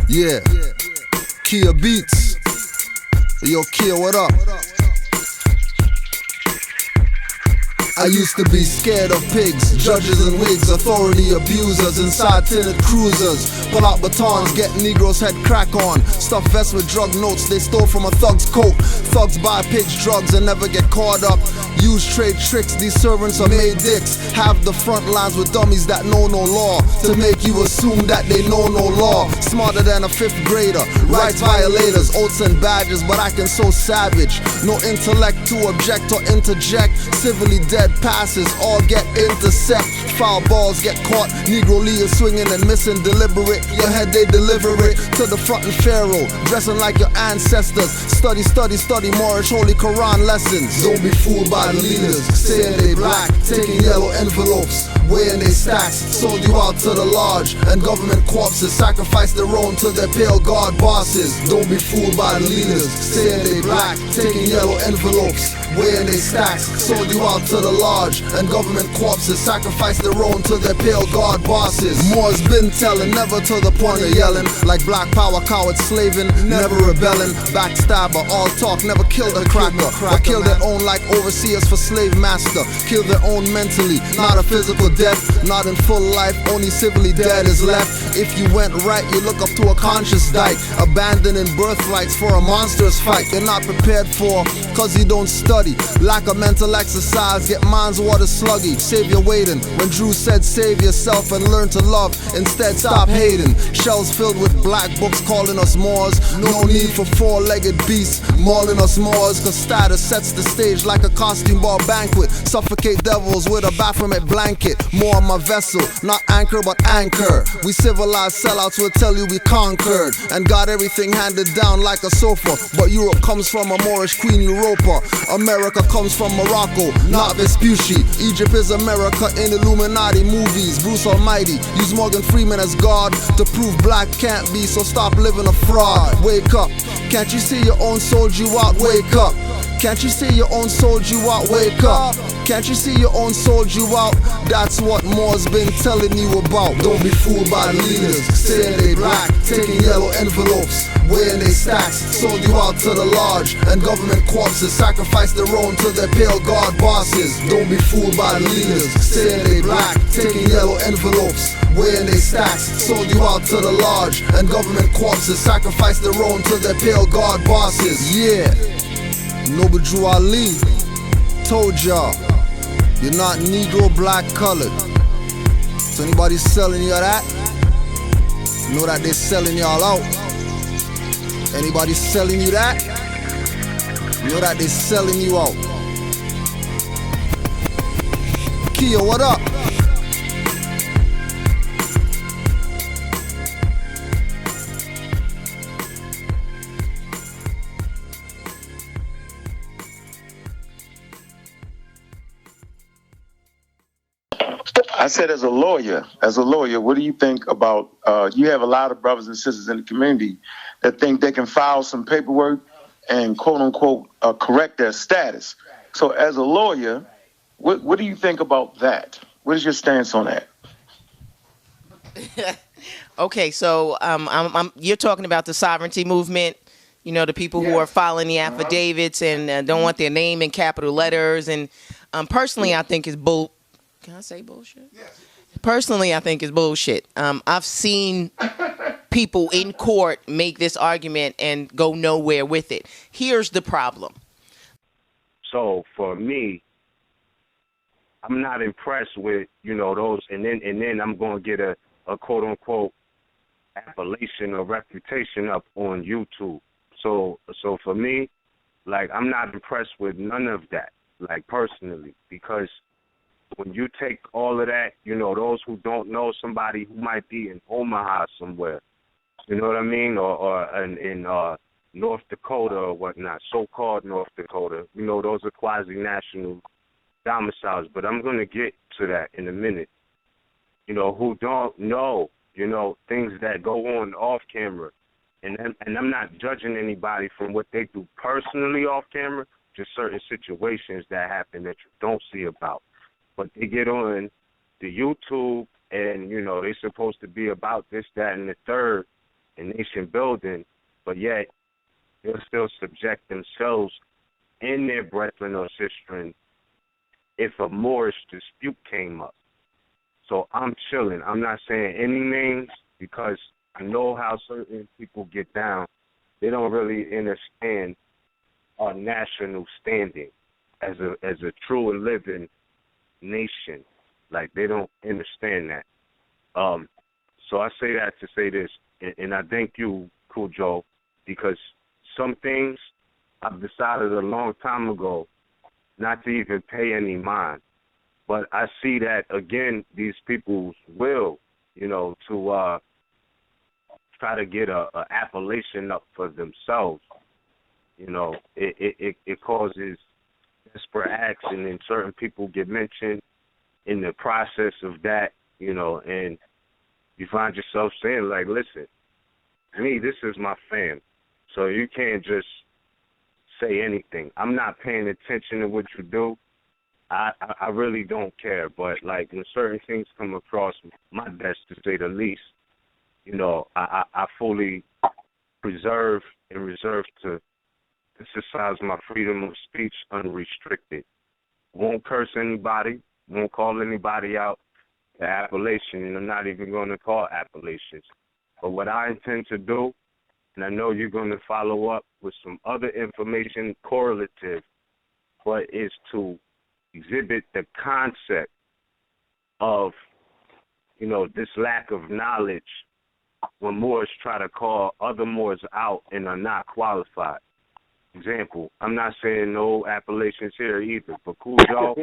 Yeah, Kia Beats. Yo, Kia, what up? I used to be scared of pigs, judges and wigs, authority abusers inside tinted cruisers. Pull out batons, get Negroes head crack on. Stuff vests with drug notes they stole from a thug's coat. Thugs buy pigs drugs and never get caught up. Use trade tricks, these servants are made dicks. Have the front lines with dummies that know no law, to make you assume that they know no law. Smarter than a 5th grader, rights violators, oaths and badges, but acting so savage. No intellect to object or interject. Civilly dead passes all get intercept. Foul balls get caught, Negro leaders swinging and missing deliberate. Your head they deliver it to the front and pharaoh, dressing like your ancestors. Study, study, study Moorish holy Quran lessons. Don't be fooled by the leaders, saying they black, taking yellow envelopes, weighing they stacks. Sold you out to the lodge, and government corpses sacrifice their own to their pale guard bosses. Don't be fooled by the leaders, saying they black, taking yellow envelopes, weighing they stacks. Sold you out to the lodge, and government corpses sacrifice their own to their pale guard bosses. More's been telling, never to the point of yelling. Like black power cowards slaving, never rebelling. Backstabber, all talk, never killed a cracker, but kill their own like overseers for slave master. Kill their own mentally, not a physical death. Not in full life, only civilly dead is left. If you went right, you look up to a conscious dyke, abandoning birthrights for a monstrous fight you're not prepared for, cause you don't study. Lack of mental exercise, get minds water sluggy. Save your waiting, when Drew said save yourself and learn to love, instead stop hating. Shells filled with black books calling us Moors. No need for 4-legged beasts mauling us Moors, cause status sets the stage like a costume ball banquet. Suffocate devils with a Baphomet blanket. More on my vessel, not anchor but anchor. We civilized sellouts will tell you we conquered and got everything handed down like a sofa. But Europe comes from a Moorish queen Europa. America comes from Morocco, not Vespucci. Egypt is America in Illuminati movies. Bruce Almighty used Morgan Freeman as God to prove black can't be, so stop living a fraud. Wake up, can't you see your own sold you out? Wake up, can't you see your own sold you out? Wake up, can't you see your own sold you out? That's what Moore's been telling you about. Don't be fooled by the leaders, saying they black, taking yellow envelopes, weighing they stacks. Sold you out to the lodge, and government corpses sacrifice their own to their pale guard bosses. Don't be fooled by the leaders, saying they black, taking yellow envelopes, weighing they stacks. Sold you out to the lodge, and government corpses sacrifice their own to their pale guard bosses. Yeah, Noble Drew Ali told y'all, you're not Negro, black, colored. So anybody selling you that, know that they're selling y'all out. Anybody selling you that, know that they're selling you out. Kia, what up? I said, as a lawyer, what do you think about, you have a lot of brothers and sisters in the community that think they can file some paperwork and quote unquote correct their status. So as a lawyer, what do you think about that? What is your stance on that? Okay, so you're talking about the sovereignty movement, you know, the people who are filing the affidavits and don't want their name in capital letters. And personally, I think it's bull. Can I say bullshit? Yes. Personally, I think it's bullshit. I've seen people in court make this argument and go nowhere with it. Here's the problem. So for me, I'm not impressed with, you know, those, and then I'm going to get a quote unquote appellation or reputation up on YouTube. So for me, like, I'm not impressed with none of that, like, personally, because when you take all of that, you know, those who don't know, somebody who might be in Omaha somewhere, you know what I mean, or in North Dakota or whatnot, so-called North Dakota, you know, those are quasi-national domiciles, but I'm going to get to that in a minute, you know, who don't know, you know, things that go on off camera, and I'm not judging anybody from what they do personally off camera, just certain situations that happen that you don't see about. But they get on the YouTube and, you know, they're supposed to be about this, that, and the third, and nation building, but yet they'll still subject themselves and their brethren or sistren if a Moorish dispute came up. So I'm chilling. I'm not saying any names because I know how certain people get down. They don't really understand our national standing as a true and living nation. Like, they don't understand that. So I say that to say this, and I thank you, Cujo, because some things I've decided a long time ago not to even pay any mind. But I see that, again, these people's will, to try to get a appellation up for themselves, it causes desperate acts, and then certain people get mentioned in the process of that, and you find yourself saying, like, listen, me, this is my fam, so you can't just say anything. I'm not paying attention to what you do. I really don't care, but, like, when certain things come across my desk, to say the least, I fully preserve and reserve to exercise my freedom of speech unrestricted. Won't curse anybody, won't call anybody out the appellation, and I'm not even going to call appellations. But what I intend to do, and I know you're going to follow up with some other information correlative, but is to exhibit the concept of, this lack of knowledge when Moors try to call other Moors out and are not qualified. Example, I'm not saying no appellations here either, but Cujo,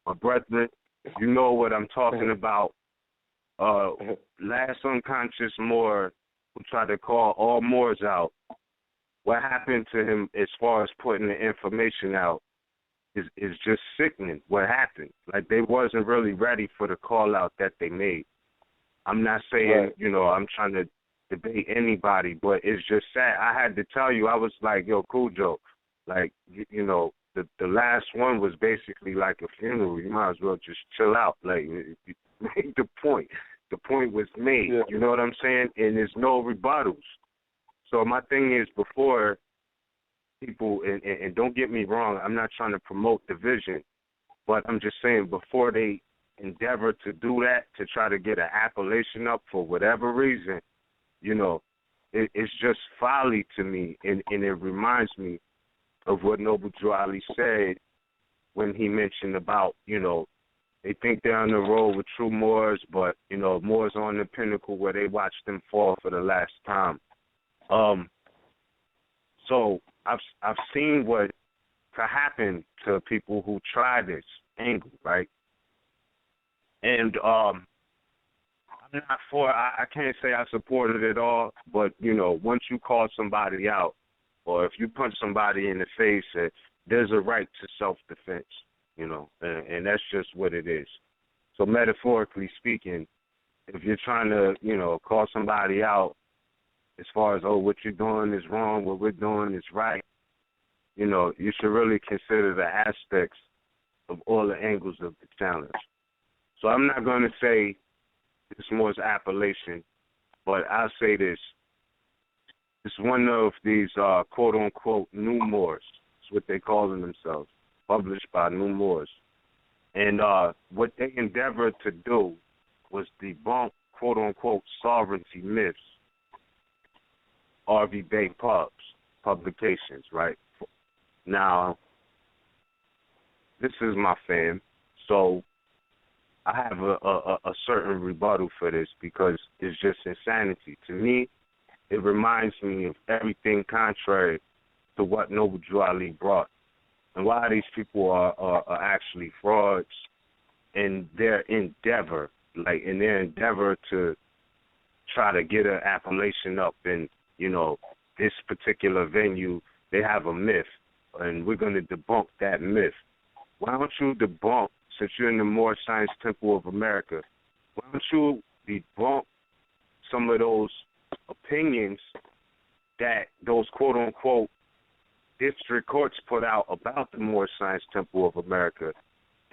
my brethren, you know what I'm talking about. Last unconscious Moor who tried to call all Moors out, what happened to him as far as putting the information out is just sickening. What happened? Like, they wasn't really ready for the call out that they made. I'm not saying, I'm trying to debate anybody, but it's just sad. I had to tell you, I was like, yo, Cujo, like, the last one was basically like a funeral. You might as well just chill out. Like, you made the point. The point was made. Yeah. You know what I'm saying? And there's no rebuttals. So my thing is, before people, and don't get me wrong, I'm not trying to promote division, but I'm just saying, before they endeavor to do that, to try to get an appellation up for whatever reason, it's just folly to me, and it reminds me of what Noble Drew Ali said when he mentioned about, they think they're on the road with true Moors, but, Moors on the pinnacle where they watch them fall for the last time. So I've seen what could happen to people who try this angle, right? And I'm not for, I can't say I support it at all, but, once you call somebody out, or if you punch somebody in the face, there's a right to self-defense, and that's just what it is. So metaphorically speaking, if you're trying to, call somebody out as far as, what you're doing is wrong, what we're doing is right, you should really consider the aspects of all the angles of the challenge. So I'm not going to say this Moor's appellation, but I'll say this. It's one of these quote-unquote new Moors. That's what they're calling themselves, published by New Moors. And what they endeavored to do was debunk quote-unquote sovereignty myths, R.V. Bay publications, right? Now, this is my fam, so I have a certain rebuttal for this because it's just insanity. To me, it reminds me of everything contrary to what Noble Drew Ali brought. And why these people are actually frauds in their endeavor, to try to get an appellation up in, this particular venue. They have a myth, and we're going to debunk that myth. Why don't you debunk, since you're in the Moorish Science Temple of America, why don't you debunk some of those opinions that those quote-unquote district courts put out about the Moorish Science Temple of America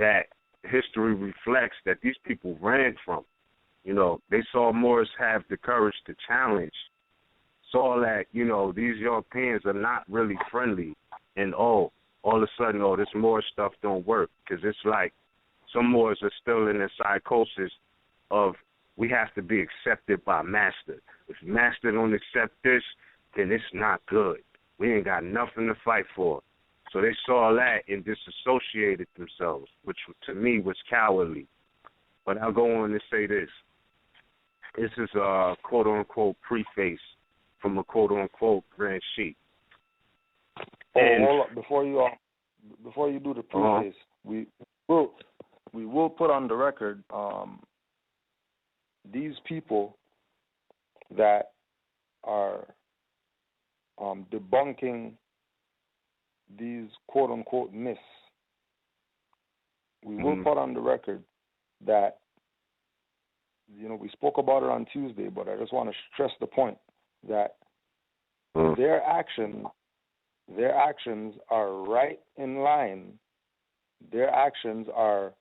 that history reflects that these people ran from? They saw Moors have the courage to challenge saw that, these Europeans are not really friendly, and all of a sudden, this Moorish stuff don't work, because it's like some Moors are still in the psychosis of we have to be accepted by Master. If Master don't accept this, then it's not good. We ain't got nothing to fight for. So they saw that and disassociated themselves, which to me was cowardly. But I'll go on to say this. This is a quote-unquote preface from a quote-unquote Grand Sheik. Hold up. Before you do the preface, we will put on the record these people that are debunking these quote-unquote myths. We will put on the record that, we spoke about it on Tuesday, but I just want to stress the point that their actions are right in line. Their actions are,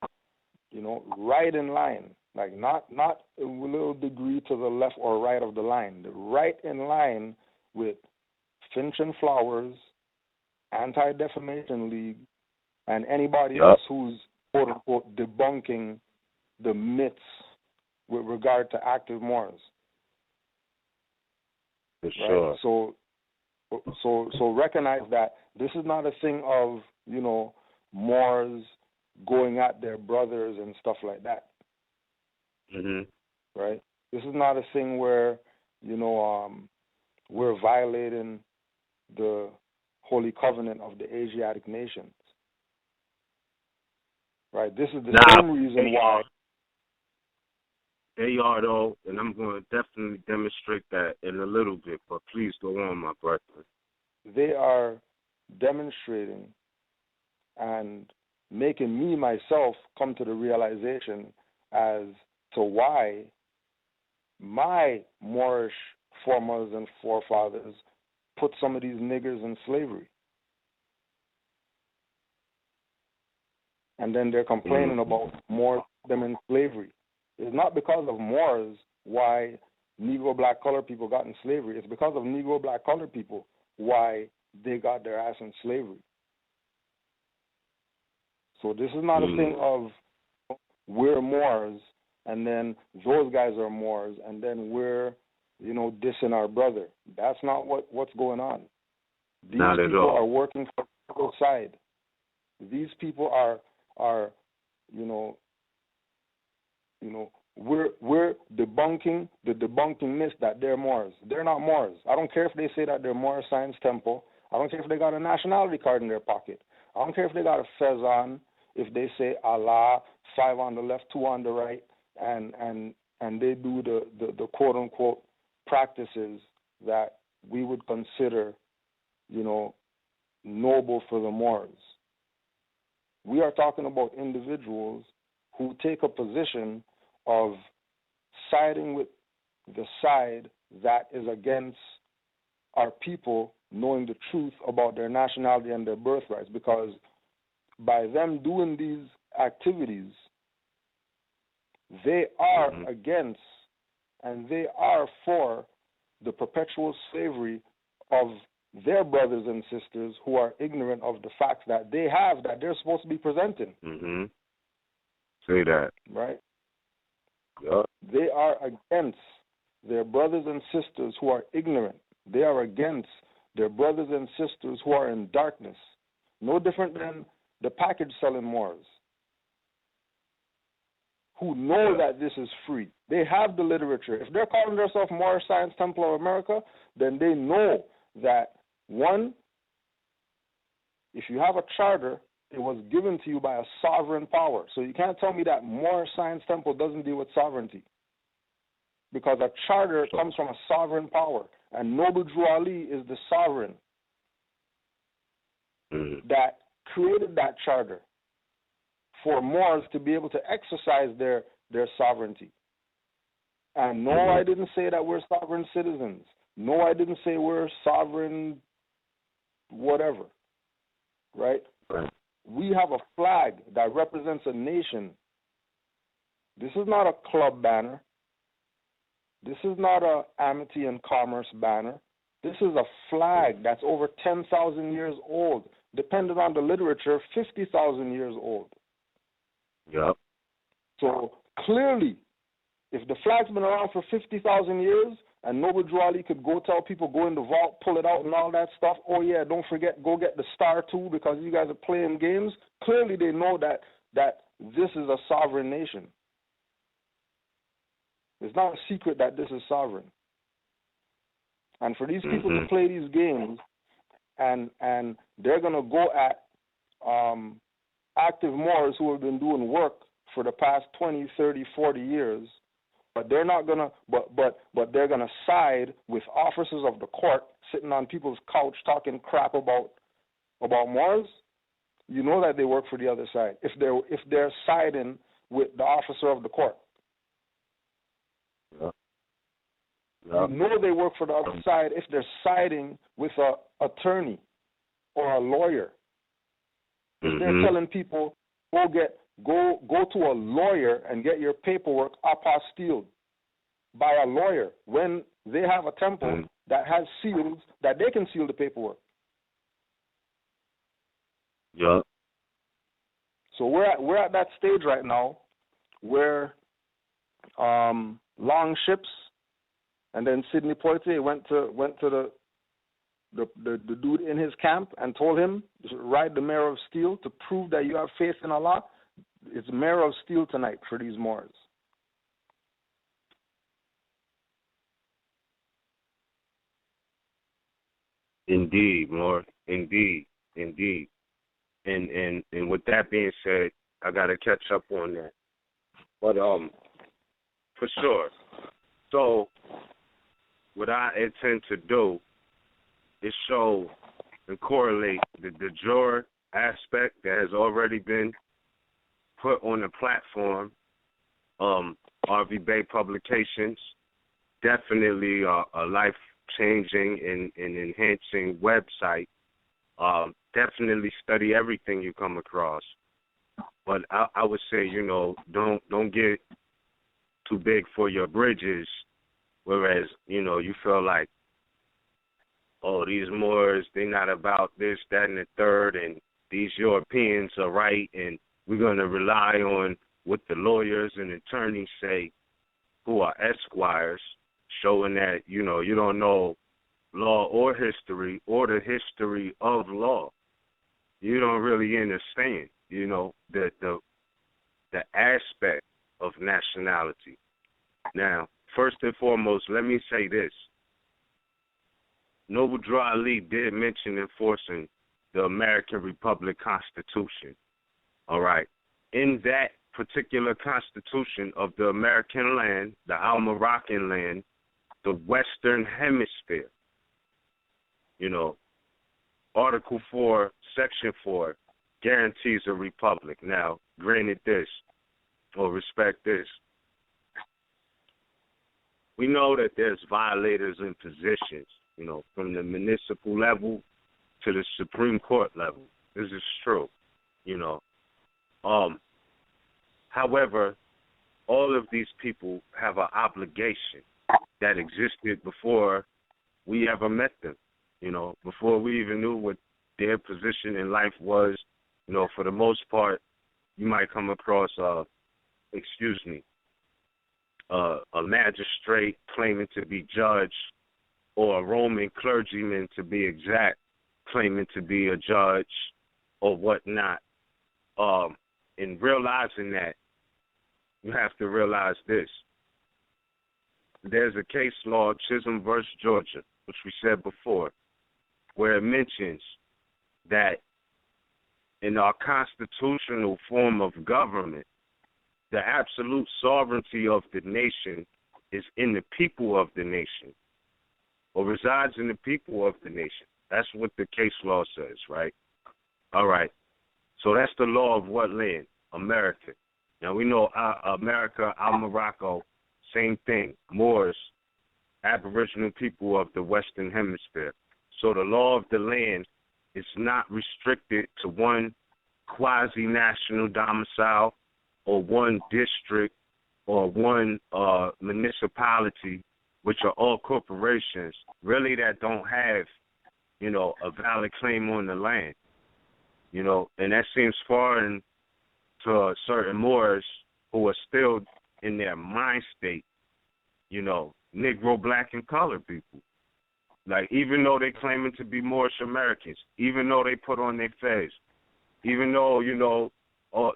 right in line, like not a little degree to the left or right of the line. They're right in line with Finch and Flowers, Anti-Defamation League, and anybody else who's quote-unquote debunking the myths with regard to active Moors. For sure. So recognize that this is not a thing of, Moors going at their brothers and stuff like that. Right? This is not a thing where, we're violating the Holy Covenant of the Asiatic nations. Right? This is the same reason why. They are, though, and I'm going to definitely demonstrate that in a little bit, but please go on, my brother. They are demonstrating and making me, myself, come to the realization as to why my Moorish foremothers and forefathers put some of these niggers in slavery. And then they're complaining about Moors them in slavery. It's not because of Moors why Negro black colored people got in slavery. It's because of Negro black colored people why they got their ass in slavery. So this is not a thing of we're Moors and then those guys are Moors and then we're, dissing our brother. That's not what's going on. These people are working for the side. These people are we're debunking the debunking myth that they're Moors. They're not Moors. I don't care if they say that they're Moorish Science Temple. I don't care if they got a nationality card in their pocket. I don't care if they got a fez on, if they say Allah, 5 on the left, 2 on the right, and they do the quote unquote practices that we would consider, noble for the Moors. We are talking about individuals who take a position of siding with the side that is against our people knowing the truth about their nationality and their birthrights, because by them doing these activities, they are against and they are for the perpetual slavery of their brothers and sisters who are ignorant of the facts that they have that they're supposed to be presenting. Say that. Right? Yep. They are against their brothers and sisters who are ignorant. They are against their brothers and sisters who are in darkness. No different than the package selling Moors, who know that this is free. They have the literature. If they're calling themselves Moorish Science Temple of America, then they know that, one, if you have a charter, it was given to you by a sovereign power. So you can't tell me that Moorish Science Temple doesn't deal with sovereignty, because a charter comes from a sovereign power, and Noble Drew Ali is the sovereign that created that charter for Moors to be able to exercise their sovereignty. And no, I didn't say that we're sovereign citizens. No, I didn't say we're sovereign whatever, right? We have a flag that represents a nation. This is not a club banner. This is not a amity and commerce banner. This is a flag that's over 10,000 years old. Depending on the literature, 50,000 years old. Yep. So clearly, if the flag's been around for 50,000 years and Noble Drew Ali could go tell people, go in the vault, pull it out and all that stuff, oh yeah, don't forget, go get the star too because you guys are playing games, clearly they know that this is a sovereign nation. It's not a secret that this is sovereign. And for these people to play these games and they're going to go at active Moors who have been doing work for the past 20, 30, 40 years, but they're not gonna, but they're gonna side with officers of the court sitting on people's couch talking crap about Moors. You know that they work for the other side if they're siding with the officer of the court. Yeah. You know they work for the other side if they're siding with a attorney or a lawyer. If they're telling people, go to a lawyer and get your paperwork apostilled by a lawyer when they have a temple that has seals that they can seal the paperwork. Yeah. So we're at that stage right now where Long Ships and then Sidney Poitier went to the dude in his camp and told him to ride the Mare of Steel to prove that you have faith in Allah. It's Mare of Steel tonight for these Moors. Indeed, Lord. Indeed. And with that being said, I gotta catch up on that. But for sure. So what I intend to do is show and correlate the de jure aspect that has already been put on the platform. RV Bay Publications, definitely a life-changing and enhancing website. Definitely study everything you come across. But I would say, don't get too big for your bridges, whereas, you feel like, oh, these Moors, they're not about this, that, and the third, and these Europeans are right, and we're going to rely on what the lawyers and attorneys say, who are esquires, showing that, you don't know law or history or the history of law. You don't really understand, the aspect of nationality. Now, first and foremost, let me say this. Noble Drew Ali did mention enforcing the American Republic Constitution. All right. In that particular Constitution of the American land, the Al-Moroccan land, the Western Hemisphere, Article 4, Section 4 guarantees a republic. Now, granted this, or respect this, we know that there's violators in positions, from the municipal level to the Supreme Court level. This is true, However, all of these people have an obligation that existed before we ever met them, before we even knew what their position in life was. For the most part, you might come across a magistrate claiming to be judge, or a Roman clergyman, to be exact, claiming to be a judge or whatnot. In realizing that, you have to realize this. There's a case law, Chisholm versus Georgia, which we said before, where it mentions that in our constitutional form of government, the absolute sovereignty of the nation is in the people of the nation, or resides in the people of the nation. That's what the case law says, right? All right. So that's the law of what land? America. Now, we know America, Morocco, same thing. Moors, Aboriginal people of the Western Hemisphere. So the law of the land is not restricted to one quasi-national domicile or one district or one municipality which are all corporations, really that don't have, you know, a valid claim on the land. You know, and that seems foreign to certain Moors who are still in their mind state, you know, Negro, black, and colored people. Like, even though they claiming to be Moorish Americans, even though they put on their fez, even though, you know,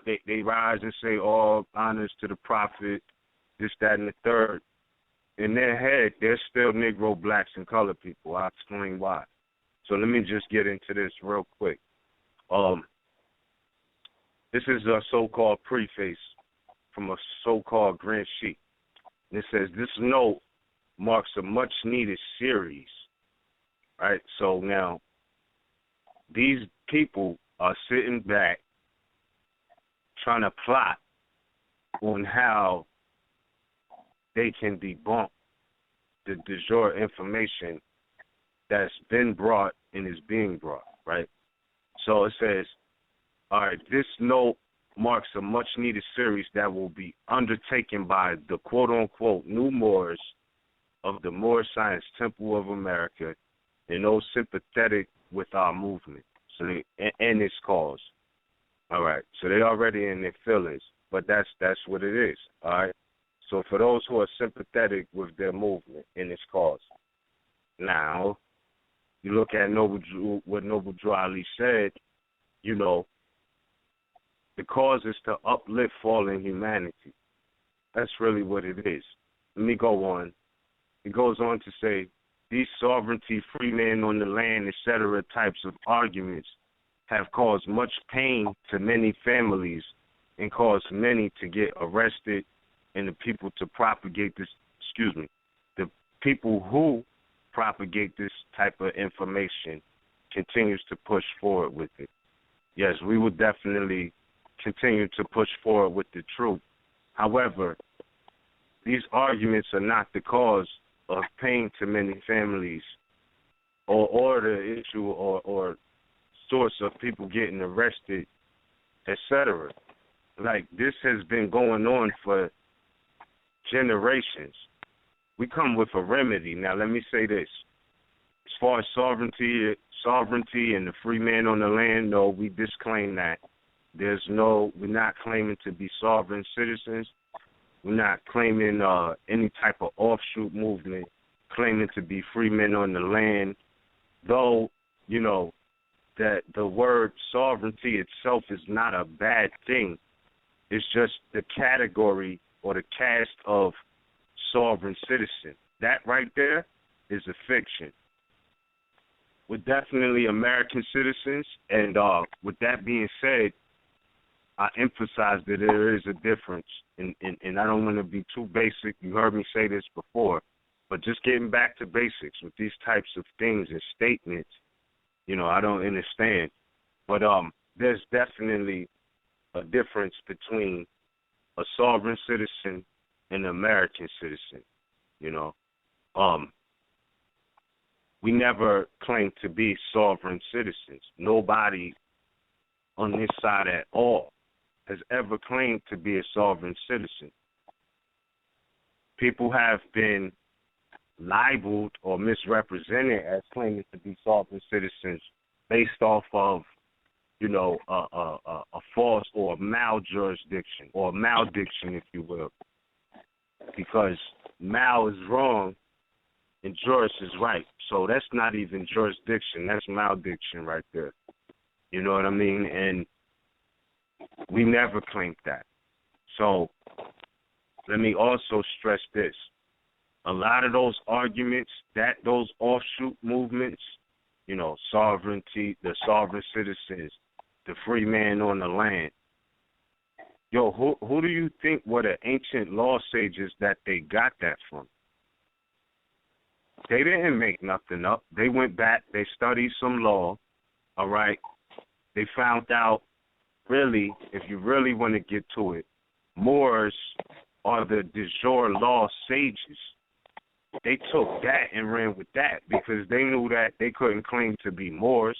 they rise and say all honors to the prophet, this, that, and the third, in their head, they're still Negro, blacks, and colored people. I'll explain why. So let me just get into this real quick. This is a so-called preface from a so-called Grand Sheik. It says, this note marks a much-needed series. Right? So now, these people are sitting back trying to plot on how they can debunk the de jure information that's been brought and is being brought, right? So it says, all right, this note marks a much-needed series that will be undertaken by the quote-unquote new Moors of the Moorish Science Temple of America and those sympathetic with our movement and its cause. All right, so they already in their feelings, but that's what it is, all right? So for those who are sympathetic with their movement and its cause. Now, you look at what Noble Drew Ali said, you know, the cause is to uplift fallen humanity. That's really what it is. Let me go on. It goes on to say, these sovereignty, free man on the land, etc. types of arguments have caused much pain to many families and caused many to get arrested, and the people to propagate this, the people who propagate this type of information continues to push forward with it. Yes, we will definitely continue to push forward with the truth. However, these arguments are not the cause of pain to many families or the issue or source of people getting arrested, etc. Like, this has been going on for generations. We come with a remedy. Now, let me say this. As far as sovereignty and the free man on the land, no, we disclaim that. We're not claiming to be sovereign citizens. We're not claiming any type of offshoot movement, claiming to be free men on the land, though, you know, that the word sovereignty itself is not a bad thing. It's just the category or the caste of sovereign citizen. That right there is a fiction. We're definitely American citizens, and with that being said, I emphasize that there is a difference, and I don't want to be too basic. You heard me say this before, but just getting back to basics with these types of things and statements, you know, I don't understand. But there's definitely a difference between a sovereign citizen and an American citizen, you know. We never claimed to be sovereign citizens. Nobody on this side at all has ever claimed to be a sovereign citizen. People have been libeled or misrepresented as claiming to be sovereign citizens based off of, you know, a false or a maljurisdiction or maldiction, if you will, because mal is wrong and juris is right. So that's not even jurisdiction. That's maldiction right there. You know what I mean? And we never claimed that. So let me also stress this. A lot of those arguments, those offshoot movements, you know, sovereignty, the sovereign citizens, the free man on the land. Yo, who do you think were the ancient law sages that they got that from? They didn't make nothing up. They went back, they studied some law, all right? They found out, really, if you really want to get to it, Moors are the de jure law sages. They took that and ran with that because they knew that they couldn't claim to be Moors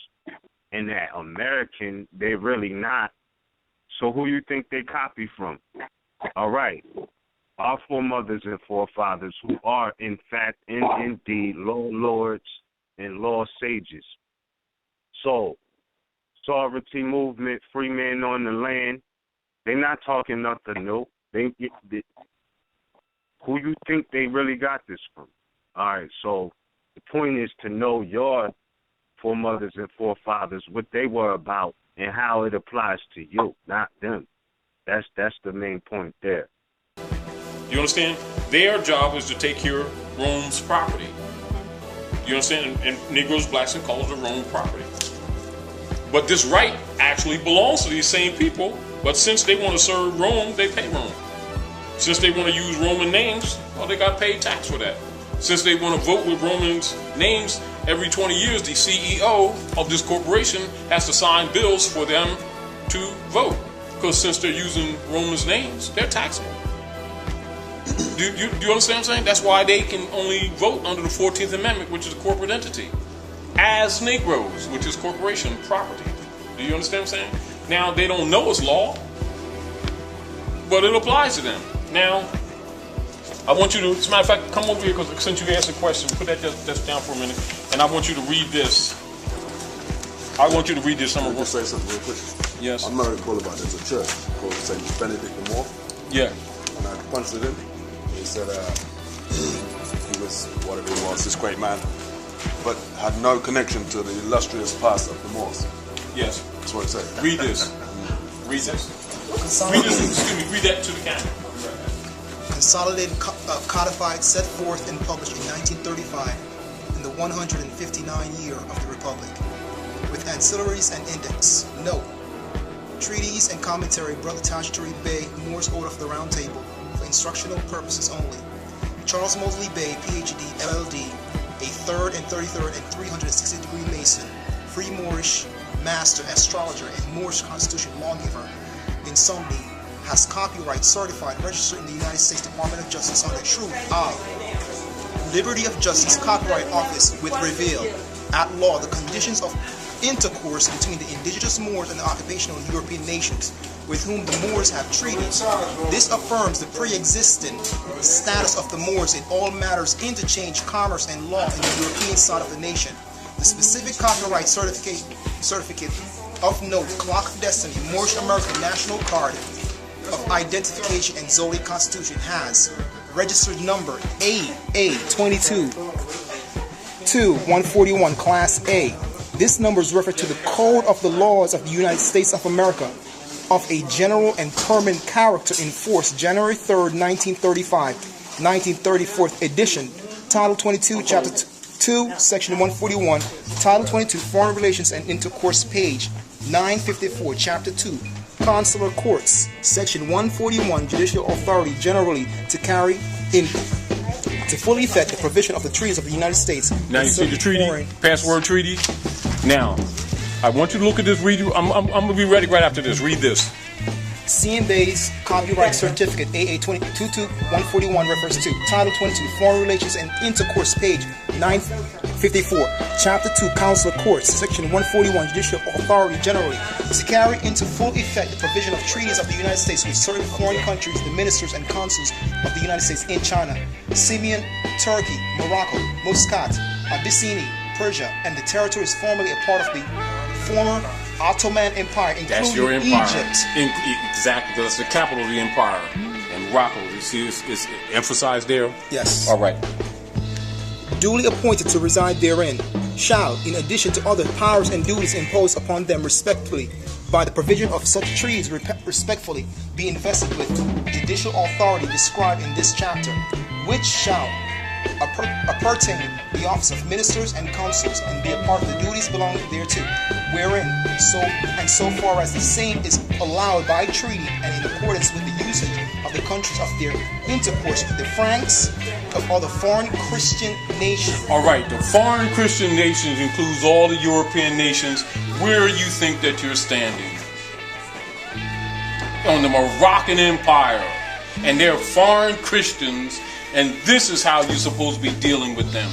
and that American, they're really not. So who you think they copy from? All right. our foremothers and forefathers, who are in fact and indeed law lords and law sages. So, sovereignty movement, free men on the land, they're not talking nothing new. Who you think they really got this from? All right, so the point is to know your foremothers and forefathers, what they were about, and how it applies to you, not them. That's the main point there. You understand? Their job is to take care of Rome's property. You understand? And Negroes, blacks, and colors are Rome property. But this right actually belongs to these same people. But since they want to serve Rome, they pay Rome. Since they want to use Roman names, well, they got paid tax for that. Since they want to vote with Romans names, every 20 years, the CEO of this corporation has to sign bills for them to vote. Because since they're using Romans names, they're taxable. Do you understand what I'm saying? That's why they can only vote under the 14th Amendment, which is a corporate entity, as Negroes, which is corporation property. Do you understand what I'm saying? Now, they don't know it's law, but it applies to them. Now, I want you to, as a matter of fact, come over here, because since you asked a question, put that just down for a minute, and I want you to read this. I want you to read this. Can I just say something real quick? Yes. I'm not recall about there's a church called St. Benedict the Moor. Yeah. And I punched it in. He said he was whatever he was, this great man, but had no connection to the illustrious past of the Moors. Yes. That's what it said. Read this. Read this. Read this. Excuse me. Read that to the camera. Consolidated, codified, set forth, and published in 1935 in the 159th year of the Republic, with ancillaries and index. Note: treaties and commentary brought attached to Bay, Moore's Order of the Round Table, for instructional purposes only. Charles Mosley Bay, PhD, LLD, a 3rd and 33rd and 360-degree Mason, free Moorish master, astrologer, and Moorish Constitution lawgiver in Somni, has copyright certified and registered in the United States Department of Justice under Truth of Liberty of Justice Copyright Office with reveal at law the conditions of intercourse between the indigenous Moors and the occupational European nations with whom the Moors have treaties. This affirms the pre-existing status of the Moors in all matters interchange, commerce, and law in the European side of the nation. The specific copyright certificate of note, Clock of Destiny, Moorish American National Card of Identification and Zodiac Constitution has registered number AA22-141 Class A. This number is referred to the Code of the Laws of the United States of America of a general and permanent character in force January 3rd, 1935, 1934th edition, Title 22, Chapter 2, Section 141, Title 22, Foreign Relations and Intercourse, page 954, Chapter 2, Consular Courts, Section 141, Judicial Authority generally to carry to fully effect the provision of the treaties of the United States. Now you see the treaty, password treaty. Now, I want you to look at this. Read. I'm going to be ready right after this. Read this. CMBA's copyright certificate AA22-141 refers to Title 22, Foreign Relations and Intercourse, page 954, Chapter 2, Consular Courts, Section 141, Judicial Authority generally to carry into full effect the provision of treaties of the United States with certain foreign countries, the ministers and consuls of the United States in China, Simeon, Turkey, Morocco, Muscat, Abyssinia, Persia, and the territories formerly a part of the former Ottoman Empire, including That's your empire. Egypt. Exactly, that's the capital of the empire. And Morocco, you see it's emphasized there? Yes. All right. Duly appointed to reside therein, shall, in addition to other powers and duties imposed upon them respectively by the provision of such treaties, respectfully be invested with judicial authority described in this chapter, which shall appertain the office of ministers and consuls, and be a part of the duties belonging thereto, wherein so far as the same is allowed by treaty and in accordance with the usage of the countries of their intercourse with the Franks of other foreign Christian nations. All right, the foreign Christian nations includes all the European nations. Where you think that you're standing? On the Moroccan Empire. And they're foreign Christians, and this is how you're supposed to be dealing with them.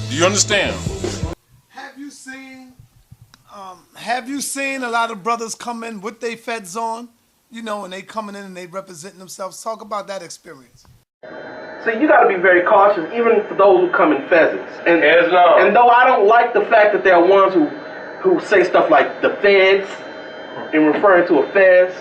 Do you understand? Have you seen a lot of brothers come in with their feds on you know, and they coming in and they representing themselves. Talk about that experience. See, you got to be very cautious, even for those who come in pheasants. And though I don't like the fact that there are ones who say stuff like the feds, in referring to a fez,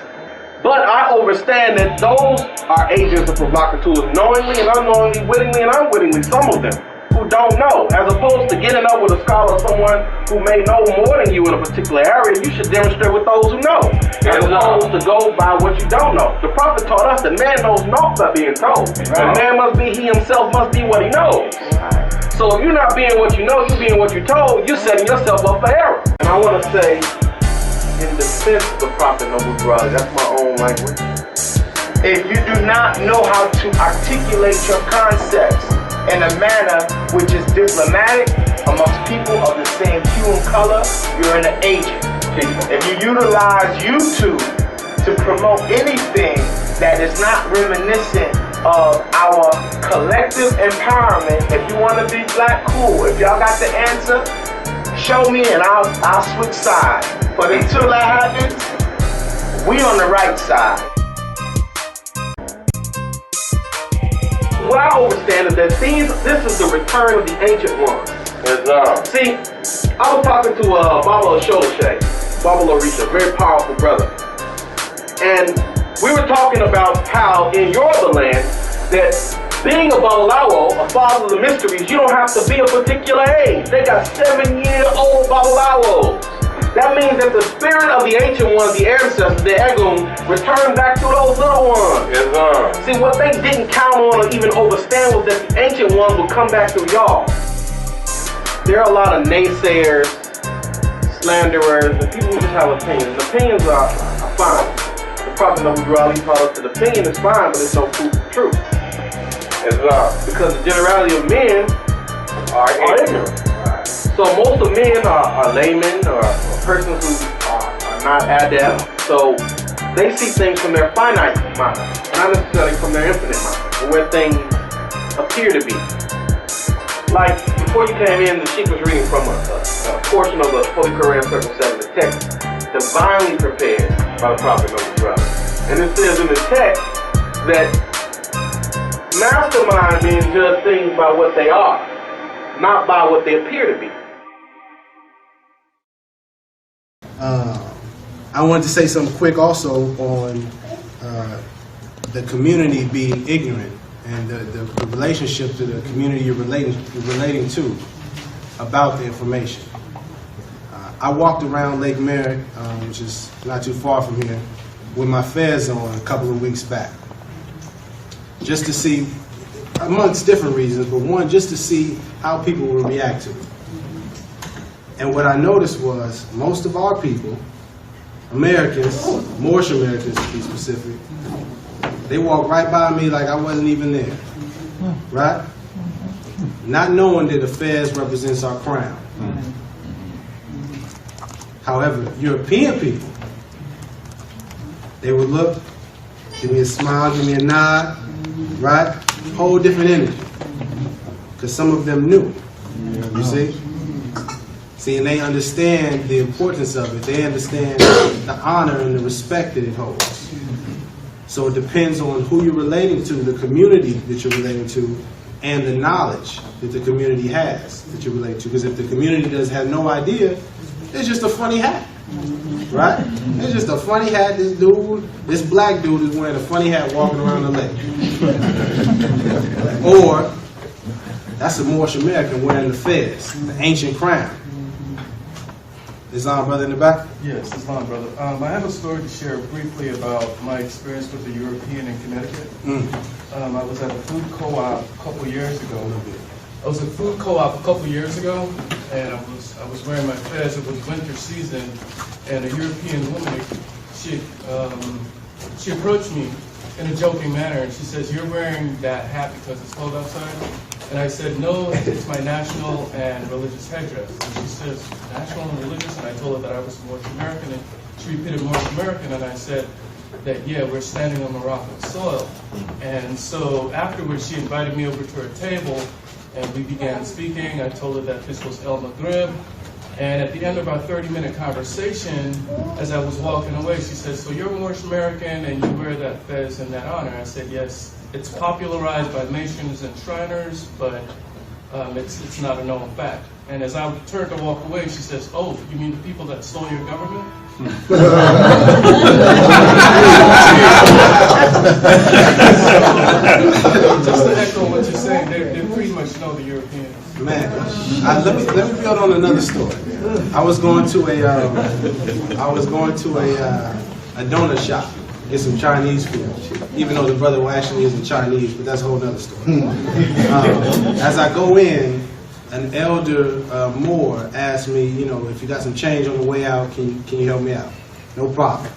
but I understand that those are agents of provocateurs, knowingly and unknowingly, wittingly and unwittingly, some of them, who don't know. As opposed to getting up with a scholar or someone who may know more than you in a particular area, you should demonstrate with those who know, as opposed to go by what you don't know. The prophet taught us that man knows naught by being told. And man must be, he himself must be what he knows. So if you're not being what you know, you're being what you're told, you're setting yourself up for error. And I want to say, in defense of the prophet, noble brother, that's my own language. If you do not know how to articulate your concepts in a manner which is diplomatic amongst people of the same hue and color, you're an agent. If you utilize YouTube to promote anything that is not reminiscent of our collective empowerment, if you want to be black, cool. If y'all got the answer, show me and I'll switch sides. But until that happens, we on the right side. What I understand is that this is the return of the ancient ones. See, I was talking to Baba Osholashe, Baba Orisha, very powerful brother. And we were talking about how in Yoruba land, that being a Babalawo, a father of the mysteries, you don't have to be a particular age. They got 7-year-old Babalawos. That means that the spirit of the ancient ones, the ancestors, the Egun, return back to those little ones. Yes, sir. See, what they didn't count on or even understand was that the ancient ones would come back through y'all. There are a lot of naysayers, slanderers, and people who just have opinions. And opinions are fine. The prophet Noble Raleigh taught us that opinion is fine, but it's no proof of truth. Yes, sir. Because the generality of men are ignorant. So most of men are laymen or persons who are not adept. So they see things from their finite mind, not necessarily from their infinite mind, or where things appear to be. Like before you came in, the sheik was reading from a portion of the Holy Quran, Circle 7, the text, divinely prepared by the Prophet Noble Brother. And it says in the text that mastermind means judge things by what they are, not by what they appear to be. I wanted to say something quick also on the community being ignorant and the relationship to the community you're relating to about the information. I walked around Lake Merrick, which is not too far from here, with my fez on a couple of weeks back, just to see, amongst different reasons, but one, just to see how people would react to it. And what I noticed was most of our people, Americans, Moorish Americans to be specific, they walked right by me like I wasn't even there, right? Not knowing that the fez represents our crown. However, European people, they would look, give me a smile, give me a nod, right? Whole different energy. Because some of them knew, you see? See, and they understand the importance of it. They understand the honor and the respect that it holds. So it depends on who you're relating to, the community that you're relating to, and the knowledge that the community has that you're relating to. Because if the community does have no idea, it's just a funny hat, right? It's just a funny hat. This black dude is wearing a funny hat walking around the lake. Or that's a Moorish American wearing the fez, the ancient crown. Islam brother in the back? Yes, Islam brother. I have a story to share briefly about my experience with the European in Connecticut. I was at a food co-op a couple years ago. And I was wearing my fez. It was winter season, and a European woman, she approached me in a joking manner, and she says, "You're wearing that hat because it's cold outside?" And I said, "No, it's my national and religious headdress." And she says, "National and religious?" And I told her that I was Moorish American, and she repeated Moorish American, and I said that, yeah, we're standing on Moroccan soil. And so afterwards, she invited me over to her table, and we began speaking. I told her that this was El Maghrib, And at the end of our 30-minute conversation, as I was walking away, she said, so you're Moorish American and you wear that fez in that honor? I said, yes, it's popularized by Masons and Shriners, but it's not a known fact. And as I turned to walk away, she says, oh, you mean the people that stole your government? Just to echo what you're saying, they pretty much know the Europeans. Man, let me build on another story. I was going to a donut shop, get some Chinese food. Even though the brother actually isn't Chinese, but that's a whole other story. As I go in, an elder Moor asked me, you know, if you got some change on the way out, can you help me out? No problem.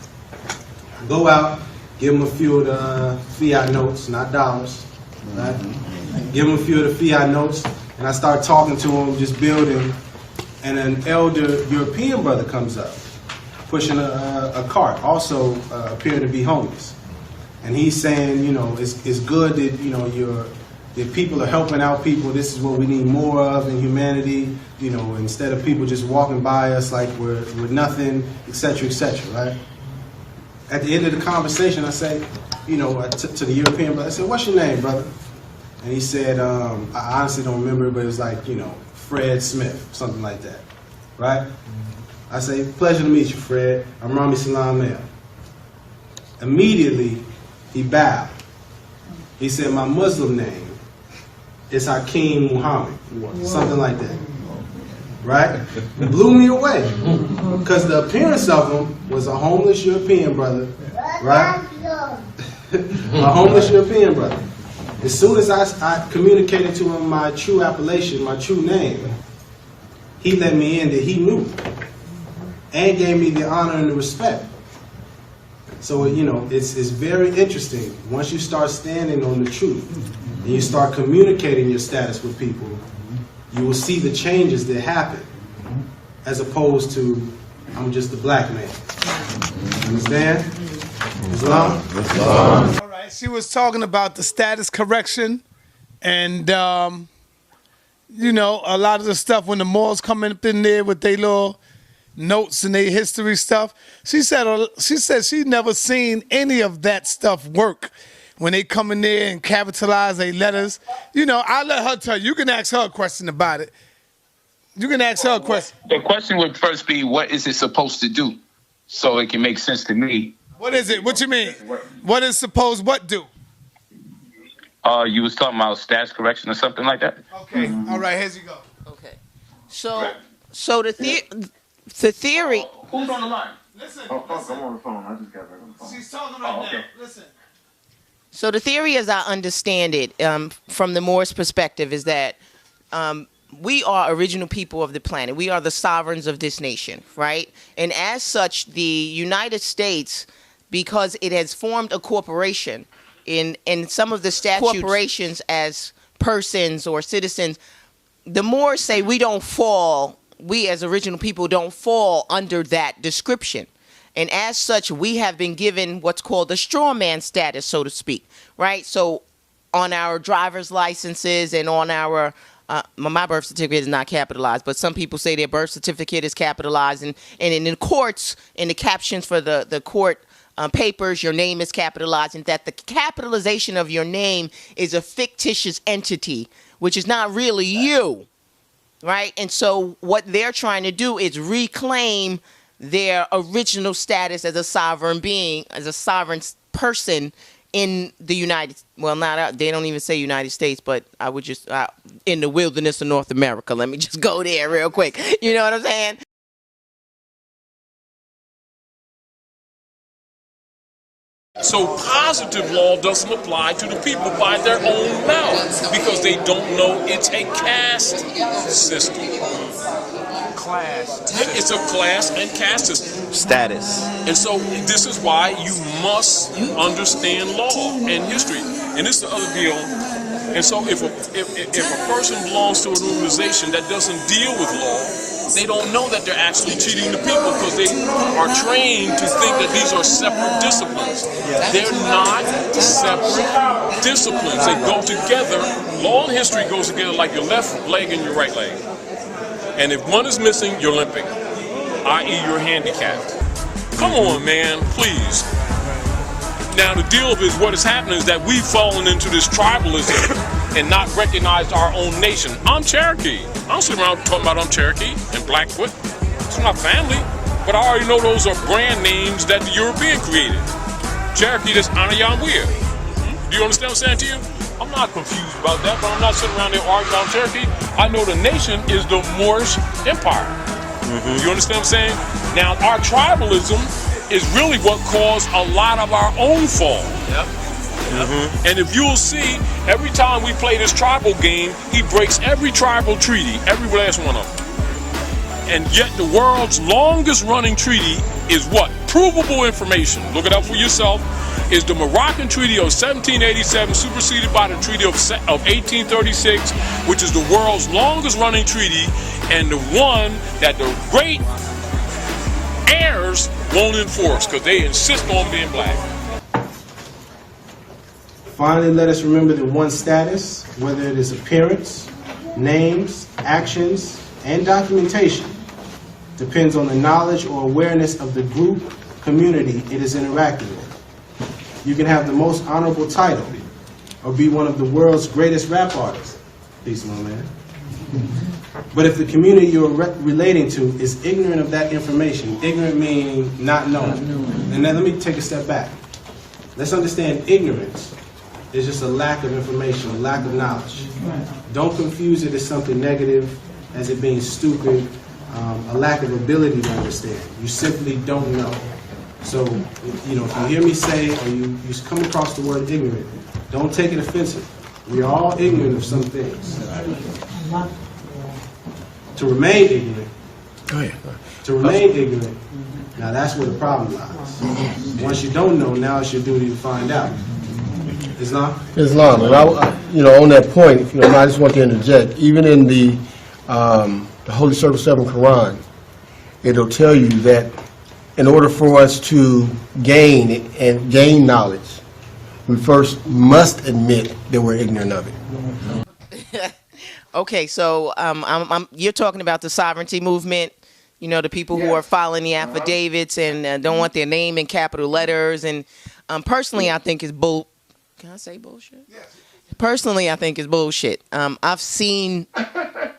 I go out, give him a few of the fiat notes, not dollars, right? Give him a few of the fiat notes, and I start talking to him, just building, and an elder European brother comes up, pushing a cart, also appearing to be homeless. And he's saying, you know, it's good that, you know, that people are helping out people. This is what we need more of in humanity, you know, instead of people just walking by us like we're nothing, etc., right? At the end of the conversation, I say, you know, to the European brother, I said, what's your name, brother? And he said, I honestly don't remember, but it was like, you know, Fred Smith, something like that, right? I say, pleasure to meet you, Fred. I'm Rami Salam El. Immediately, he bowed. He said, my Muslim name is Hakeem Muhammad, something like that, right? It blew me away, because the appearance of him was a homeless European brother, right? A homeless European brother. As soon as I communicated to him my true appellation, my true name, he let me in that he knew, and gave me the honor and the respect. So, you know, it's very interesting. Once you start standing on the truth and you start communicating your status with people, you will see the changes that happen, as opposed to, I'm just a black man. Understand? Islam? All right, she was talking about the status correction and, you know, a lot of the stuff when the Moors come up in there with their little notes and their history stuff. She said she never seen any of that stuff work when they come in there and capitalize their letters. You know, I'll let her tell you. You can ask her a question about it. You can ask her a question. The question would first be, what is it supposed to do? So it can make sense to me. What is it? What you mean? What is supposed what do? You was talking about status correction or something like that? Okay. All right, here you go. Okay. So the theory. Who's on the line? Listen. I'm on the phone. I just got back on the phone. She's talking right now. Listen. So the theory, as I understand it, from the Moorish perspective, is that we are original people of the planet. We are the sovereigns of this nation, right? And as such, the United States, because it has formed a corporation, in some of the statutes, corporations as persons or citizens, the Moors say we as original people don't fall under that description. And as such, we have been given what's called a straw man status, so to speak, right? So on our driver's licenses and on our, my birth certificate is not capitalized, but some people say their birth certificate is capitalized. And in the courts, in the captions for the court papers, your name is capitalized, and that the capitalization of your name is a fictitious entity, which is not really you, right? And so what they're trying to do is reclaim their original status as a sovereign being, as a sovereign person in the they don't even say United States, but I would just, in the wilderness of North America. Let me just go there real quick. You know what I'm saying? So positive law doesn't apply to the people by their own mouth because they don't know it's a caste system. It's a class and caste system. Status. And so this is why you must understand law and history. And this is the other deal. And so if a person belongs to an organization that doesn't deal with law, they don't know that they're actually cheating the people because they are trained to think that these are separate disciplines. They're not separate disciplines. They go together. Law and history goes together like your left leg and your right leg. And if one is missing, you're limping, i.e. you're handicapped. Come on, man, please. Now, the deal is what is happening is that we've fallen into this tribalism and not recognized our own nation. I'm Cherokee. I don't sit around talking about I'm Cherokee and Blackfoot. It's my family. But I already know those are brand names that the European created. Cherokee, that's Anayanwea. Do you understand what I'm saying to you? I'm not confused about that, but I'm not sitting around there arguing about Cherokee. I know the nation is the Moorish Empire. You understand what I'm saying? Now, our tribalism is really what caused a lot of our own fall. And if you'll see, every time we play this tribal game, he breaks every tribal treaty, every last one of them. And yet the world's longest running treaty is what? Provable information. Look it up for yourself. Is the Moroccan Treaty of 1787 superseded by the Treaty of 1836, which is the world's longest running treaty and the one that the great heirs won't enforce because they insist on being black. Finally, let us remember that one's status, whether it is appearance, names, actions, and documentation, depends on the knowledge or awareness of the group, community it is interacting with. You can have the most honorable title or be one of the world's greatest rap artists. Peace, my man. But if the community you're relating to is ignorant of that information, ignorant meaning not knowing, and then let me take a step back. Let's understand ignorance is just a lack of information, a lack of knowledge. Don't confuse it as something negative, as it being stupid, a lack of ability to understand. You simply don't know. So, if you hear me say, or you come across the word ignorant, don't take it offensive. We are all ignorant of some things. To remain ignorant, now that's where the problem lies. Once you don't know, now it's your duty to find out. Islam, and on that point, if you don't mind, I just want to interject. Even in the Holy Circle 7 Quran, it'll tell you that in order for us to gain knowledge, we first must admit that we're ignorant of it. Okay, so you're talking about the sovereignty movement. The people who are filing the affidavits and don't want their name in capital letters. And personally, I think it's bull. Can I say bullshit? Yes. Personally, I think it's bullshit. I've seen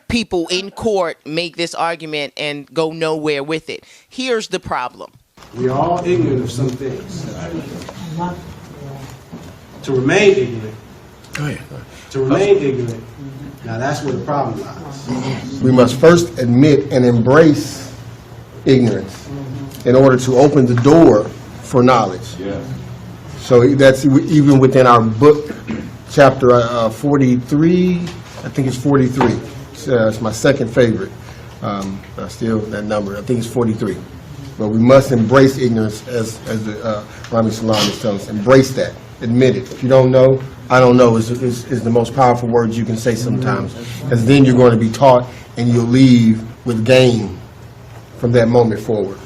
people in court make this argument and go nowhere with it. Here's the problem. We are all ignorant of some things. To remain ignorant. Now that's where the problem lies. We must first admit and embrace ignorance in order to open the door for knowledge. So that's even within our book, chapter 43, I think it's 43. It's my second favorite. Still that number, I think it's 43. But we must embrace ignorance as the Rami Salam is telling us. Embrace that. Admit it. If you don't know, I don't know is the most powerful words you can say sometimes. Because then you're going to be taught and you'll leave with gain from that moment forward.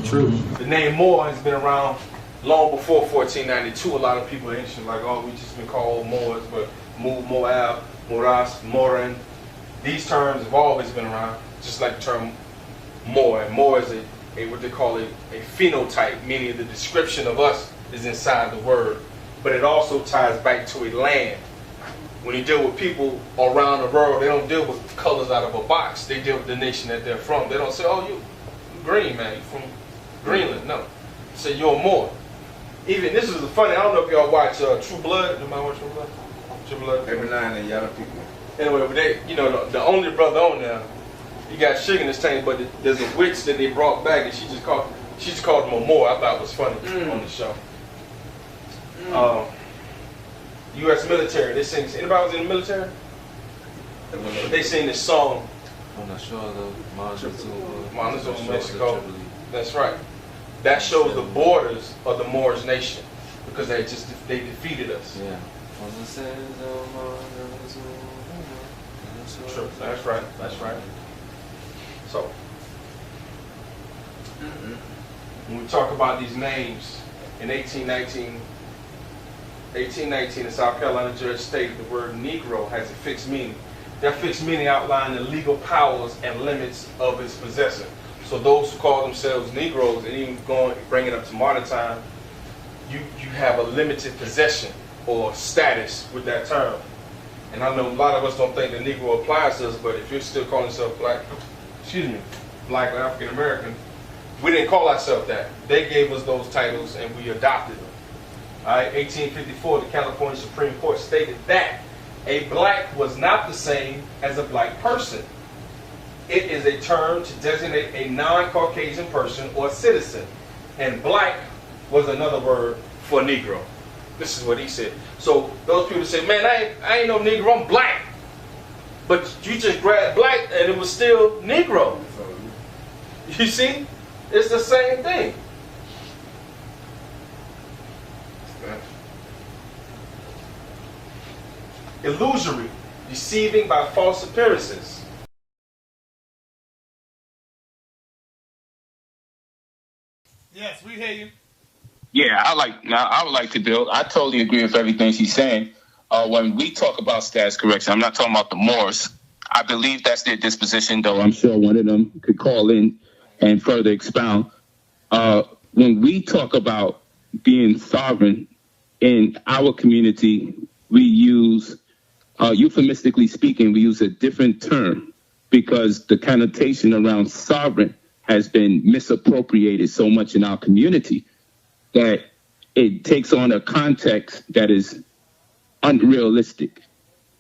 True. The name Moor has been around long before 1492. A lot of people are ancient, like, we just been called Moors, but Moab, Moras, Moran. These terms have always been around, just like the term Moor. And Moor is what they call a phenotype, meaning the description of us is inside the word. But it also ties back to a land. When you deal with people around the world, they don't deal with colors out of a box. They deal with the nation that they're from. They don't say, you green, man, you from Greenland. No. They say, you're Moor. Even, this is funny, I don't know if y'all watch True Blood. Anybody watch True Blood? True Blood? Every now and then, y'all people. Anyway, but they, the only brother on there, he got sugar in his tank, but there's a witch that they brought back, and she just called him a Moor. I thought it was funny on the show. U.S. military, they sing. Anybody was in the military? They sing this song. On the shore of Mexico. That's right. That shows the borders of the Moorish nation because they defeated us. Yeah. True. That's right. So when we talk about these names in 1819, 1819, the South Carolina judge stated the word Negro has a fixed meaning. That fixed meaning outlined the legal powers and limits of its possessor. So those who call themselves Negroes, and even bring it up to modern time, you have a limited possession or status with that term. And I know a lot of us don't think the Negro applies to us, but if you're still calling yourself black or African American, we didn't call ourselves that. They gave us those titles and we adopted them. All right, 1854, the California Supreme Court stated that a black was not the same as a black person. It is a term to designate a non-Caucasian person or citizen. And black was another word for Negro. This is what he said. So those people say, man, I ain't no Negro, I'm black. But you just grabbed black and it was still Negro. You see? It's the same thing. Illusory, deceiving by false appearances. Yes, we hear you. Yeah, I would like to build. I totally agree with everything she's saying. When we talk about status correction, I'm not talking about the Moors. I believe that's their disposition, though I'm sure one of them could call in and further expound. When we talk about being sovereign in our community, we use, euphemistically speaking, we use a different term because the connotation around sovereign has been misappropriated so much in our community that it takes on a context that is unrealistic.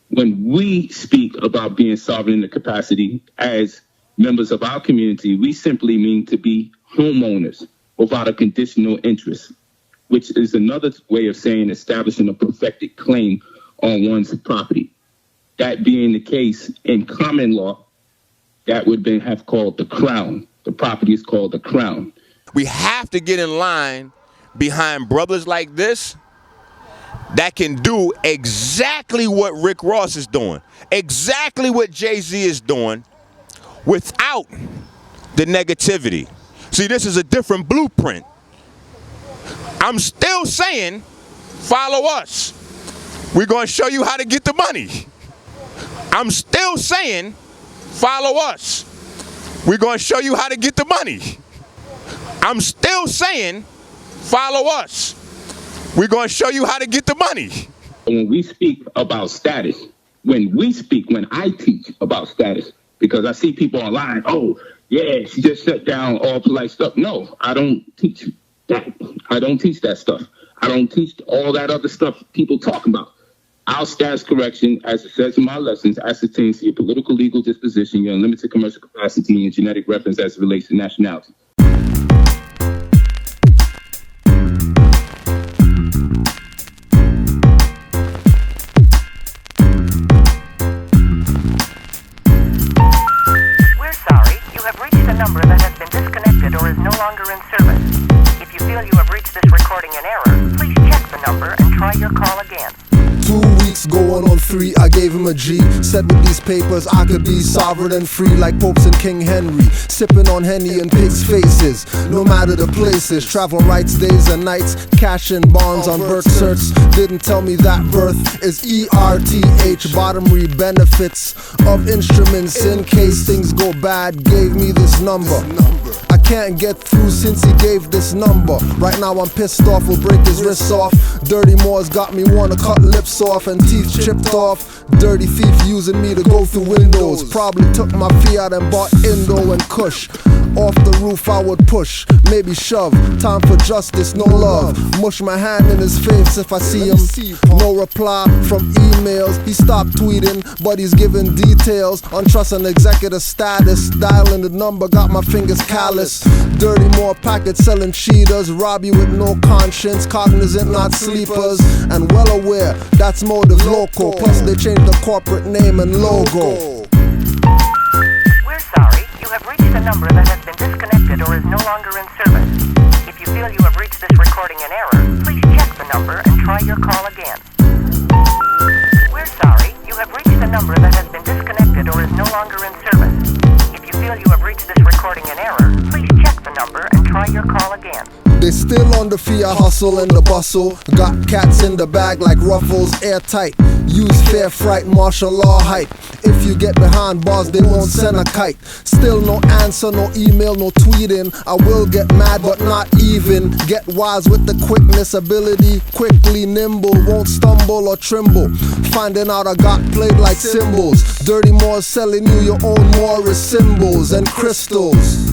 When we speak about being sovereign in the capacity as members of our community, we simply mean to be homeowners without a conditional interest, which is another way of saying establishing a perfected claim on one's property. That being the case in common law, that would have called the crown. The property is called the crown. We have to get in line behind brothers like this that can do exactly what Rick Ross is doing, exactly what Jay-Z is doing, without the negativity. See, this is a different blueprint. I'm still saying, follow us. We're going to show you how to get the money. I'm still saying, follow us. We're going to show you how to get the money. I'm still saying, follow us. We're going to show you how to get the money. When we speak about status, when I teach about status, because I see people online, oh, yeah, she just shut down all polite stuff. No, I don't teach that. I don't teach that stuff. I don't teach all that other stuff people talk about. Our status correction, as it says in my lessons, ascertains your political legal disposition, your unlimited commercial capacity, and your genetic reference as it relates to nationality. Number that has been disconnected or is no longer in service. If you feel you have reached this recording in error, please check the number and try your call again. 2 weeks going on 3, I gave him a G. Said with these papers I could be sovereign and free like popes and King Henry. Sipping on Henny and pigs' faces, no matter the places. Travel rights days and nights, cashing bonds on birth certs. Didn't tell me that birth is ERTH. Bottomry benefits of instruments in case things go bad. Gave me this number. I can't get through since he gave this number. Right now I'm pissed off, will break his wrists off. Dirty Moore's got me wanna cut lips off and teeth chipped off. Dirty thief using me to go through windows. Probably took my Fiat and bought Indo and Kush. Off the roof I would push, maybe shove. Time for justice, no love. Mush my hand in his face if I see him. No reply from emails. He stopped tweeting, but he's giving details on trust and executive status. Dialing the number, got my fingers callous. Dirty Moore packets selling cheaters. Rob you with no conscience, cognizant, not sleepers. And well aware, that's motive local. Plus they changed the corporate name and logo. We're sorry, you have reached a number that has been disconnected or is no longer in service. If you feel you have reached this recording in error, please check the number and try your call again. We're sorry, you have reached a number that has been disconnected or is no longer in service. If you feel you have reached this recording in error, please check the number and try your call again. They still on the the fear, hustle and the bustle. Got cats in the bag like ruffles, airtight. Use fair fright, martial law hype. If you get behind bars, they won't send a kite. Still no answer, no email, no tweeting. I will get mad, but not even. Get wise with the quickness, ability, quickly nimble. Won't stumble or tremble. Finding out I got played like cymbals. Dirty Moors selling you your own Moorish symbols and crystals.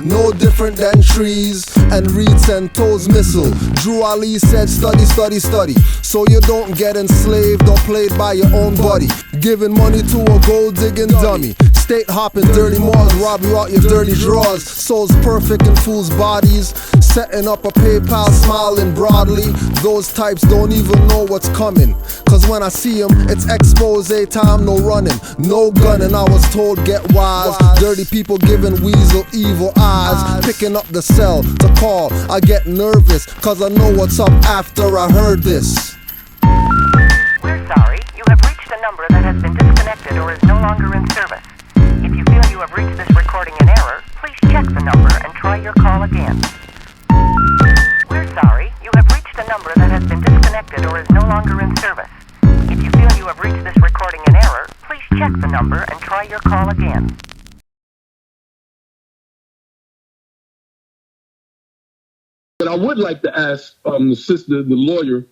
No different than trees and reeds and toes missile. Drew Ali said study, study, study, so you don't get enslaved or played by your own buddy. Giving money to a gold digging dummy. State hopping dirty Moors, rob you out your dirty drawers. Souls perfect in fools' bodies. Setting up a PayPal, smiling broadly. Those types don't even know what's coming. Cause when I see them, it's expose time, no running, no gunning. I was told get wise. Dirty people giving weasel evil eyes. Picking up the cell to call. I get nervous cause I know what's up after I heard this. We're sorry. You have reached a number that has been disconnected or is no longer in service. If you feel you have reached this recording in error, please check the number and try your call again. We're sorry. You have reached a number that has been disconnected or is no longer in service. If you feel you have reached this recording in error, please check the number and try your call again. But I would like to ask the sister, the lawyer,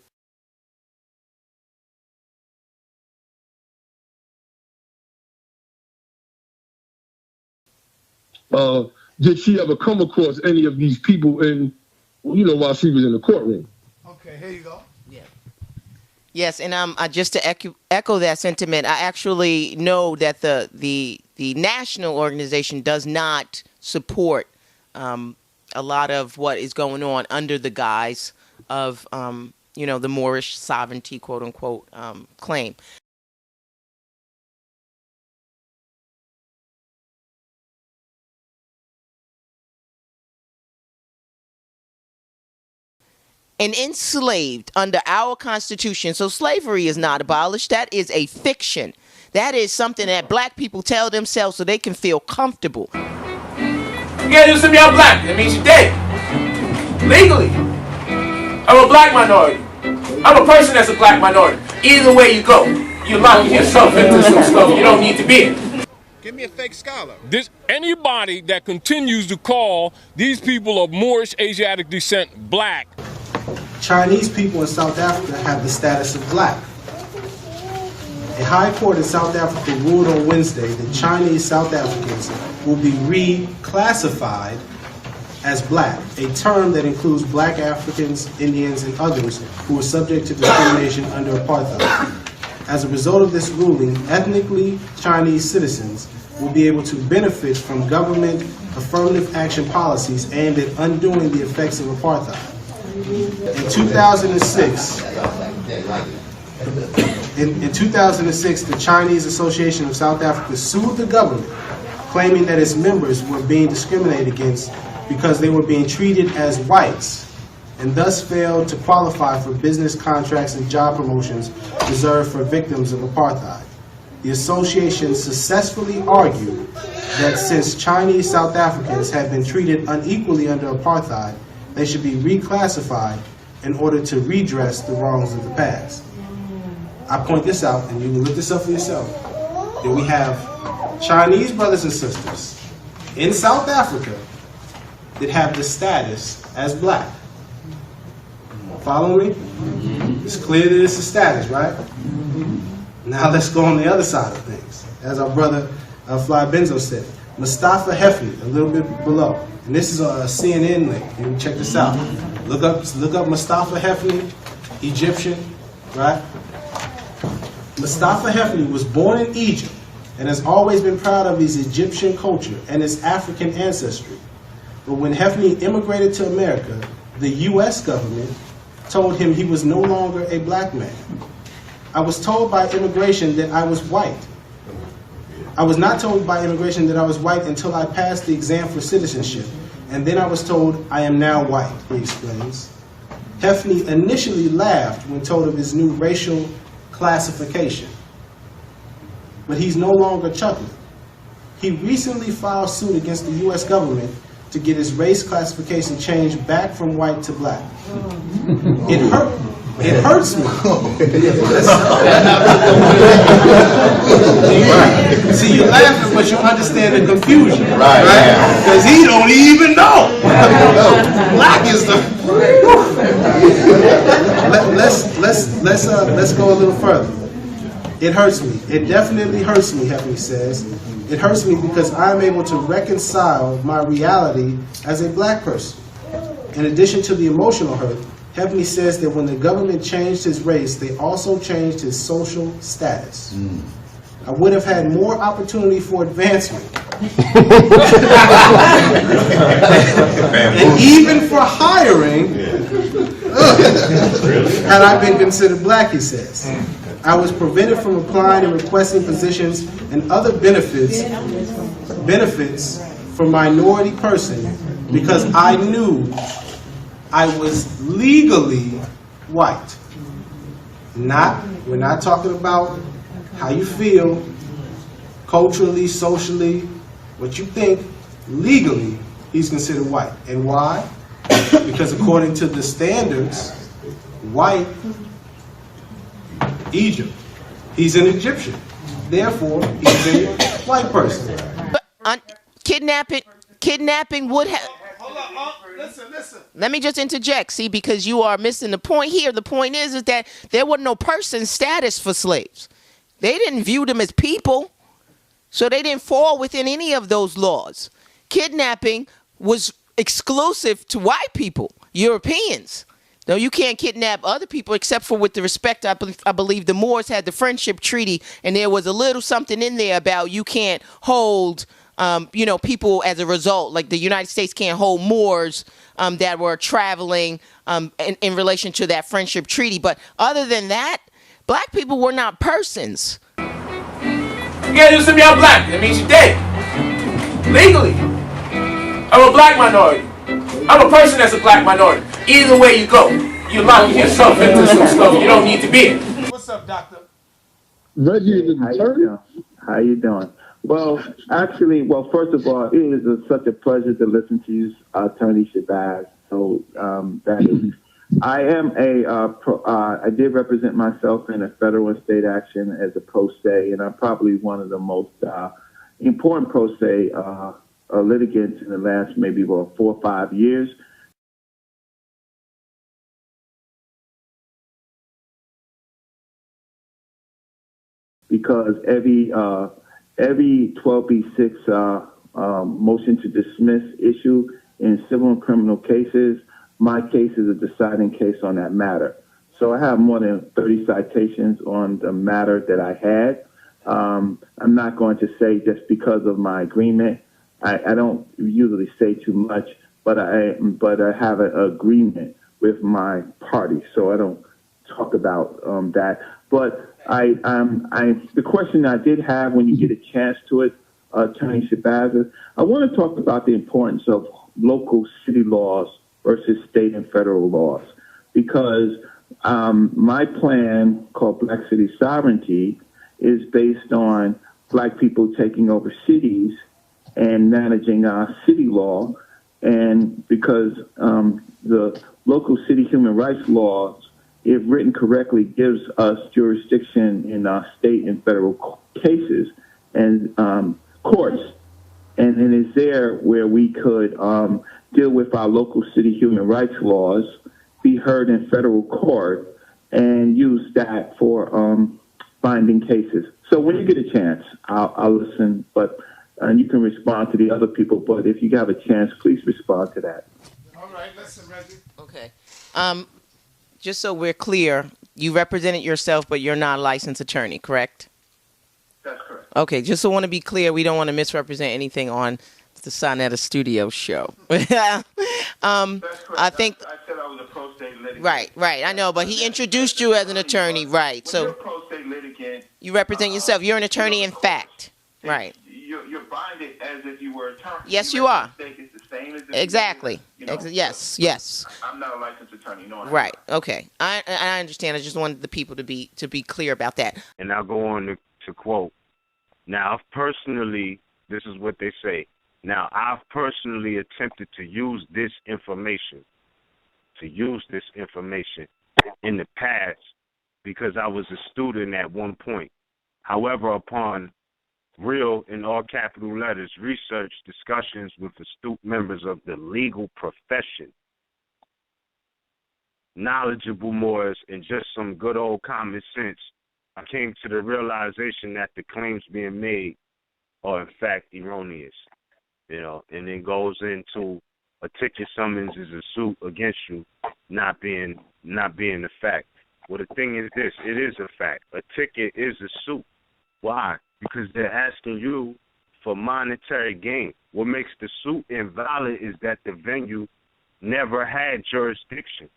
did she ever come across any of these people while she was in the courtroom? Okay, here you go. Yes, and just to echo that sentiment, I actually know that the national organization does not support a lot of what is going on under the guise of the Moorish sovereignty, quote unquote, claim. And enslaved under our Constitution. So slavery is not abolished. That is a fiction. That is something that black people tell themselves so they can feel comfortable. Yeah, you see me, I'm black. That means you're dead. Legally. I'm a black minority. I'm a person that's a black minority. Either way you go, you're locking yourself into some stuff you don't need to be in. Give me a fake scholar. Anybody that continues to call these people of Moorish Asiatic descent black. Chinese people in South Africa have the status of black. A high court in South Africa ruled on Wednesday that Chinese South Africans will be reclassified as black, a term that includes black Africans, Indians, and others who are subject to discrimination under apartheid. As a result of this ruling, ethnically Chinese citizens will be able to benefit from government affirmative action policies aimed at undoing the effects of apartheid. In 2006, the Chinese Association of South Africa sued the government, claiming that its members were being discriminated against because they were being treated as whites and thus failed to qualify for business contracts and job promotions reserved for victims of apartheid. The association successfully argued that since Chinese South Africans had been treated unequally under apartheid, they should be reclassified in order to redress the wrongs of the past. I point this out, and you can look this up for yourself, that we have Chinese brothers and sisters in South Africa that have the status as black. Follow me? It's clear that it's a status, right? Now let's go on the other side of things. As our brother Fly Benzo said, Mustafa Hefni, a little bit below. And this is a CNN link. You can check this out. Look up Mustafa Hefni, Egyptian, right? Mustafa Hefni was born in Egypt and has always been proud of his Egyptian culture and his African ancestry. But when Hefni immigrated to America, the U.S. government told him he was no longer a black man. I was told by immigration that I was white. I was not told by immigration that I was white until I passed the exam for citizenship, and then I was told I am now white, he explains. Hefni initially laughed when told of his new racial classification, but he's no longer chuckling. He recently filed suit against the U.S. government to get his race classification changed back from white to black. It hurt. It hurts me. See, you're laughing, but you understand the confusion, right? Because he don't even know. Black is the. Let's go a little further. It hurts me. It definitely hurts me, Heavenly says. It hurts me because I'm able to reconcile my reality as a black person. In addition to the emotional hurt, Heavenly says that when the government changed his race, they also changed his social status. I would have had more opportunity for advancement. And even for hiring, had I been considered black, he says. I was prevented from applying and requesting positions and other benefits for minority person because I knew I was legally white. We're not talking about how you feel, culturally, socially, what you think. Legally, he's considered white. And why? Because according to the standards, white, Egypt, he's an Egyptian. Therefore, he's a white person. Kidnapping would have... Hold on, listen. Let me just interject, see, because you are missing the point here. The point is that there was no person status for slaves. They didn't view them as people, so they didn't fall within any of those laws. Kidnapping was exclusive to white people, Europeans. No, you can't kidnap other people except for with the respect. I believe the Moors had the friendship treaty, and there was a little something in there about you can't hold people as a result, like the United States can't hold Moors that were traveling in relation to that friendship treaty. But other than that, black people were not persons. You can't just say I'm black. That means you're dead. Legally. I'm a black minority. I'm a person that's a black minority. Either way you go, you're locking yourself into some stuff you don't need to be in. What's up, doctor? Reggie is an attorney? How you doing? Well, actually, first of all, it is such a pleasure to listen to you, Attorney Shabazz. So that is, I am I did represent myself in a federal and state action as a pro se, and I'm probably one of the most important pro se litigants in the last maybe 4 or 5 years. Because every 12B6 motion to dismiss issue in civil and criminal cases, my case is a deciding case on that matter. So I have more than 30 citations on the matter that I had. I'm not going to say just because of my agreement. I don't usually say too much, but I have an agreement with my party, so I don't talk about that. But the question I did have when you get a chance to it, Attorney Shabazz, I want to talk about the importance of local city laws versus state and federal laws, because my plan called Black City Sovereignty is based on black people taking over cities and managing our city law, and because the local city human rights laws, if written correctly, gives us jurisdiction in our state and federal cases and courts. And it is there where we could deal with our local city human rights laws, be heard in federal court, and use that for binding cases. So when you get a chance, I'll listen, and you can respond to the other people, but if you have a chance, please respond to that. All right, listen, Reggie. Okay. Just so we're clear, you represented yourself, but you're not a licensed attorney, correct? That's correct. Okay, just so I want to be clear, we don't want to misrepresent anything on the Sonetta Studio show. That's correct. I think... I said I was a pro se litigant. Right, I know, but he introduced you as an attorney, right? When you're So a pro se litigant, you represent yourself. You're an attorney in fact, right? You're binded as if you were an attorney. Yes, you are. It's the same as if Exactly. Yes. I'm not a licensed attorney. No, Right. Okay. I understand. I just wanted the people to be clear about that. And I'll go on to quote. Now, personally, this is what they say. Now, I've personally attempted to use this information in the past because I was a student at one point. However, upon real, in all capital letters, research, discussions with astute members of the legal profession, knowledgeable Moors, and just some good old common sense, I came to the realization that the claims being made are in fact erroneous. And it goes into a ticket summons is a suit against you not being a fact. Well, the thing is this, it is a fact. A ticket is a suit. Why? Because they're asking you for monetary gain. What makes the suit invalid is that the venue never had jurisdiction.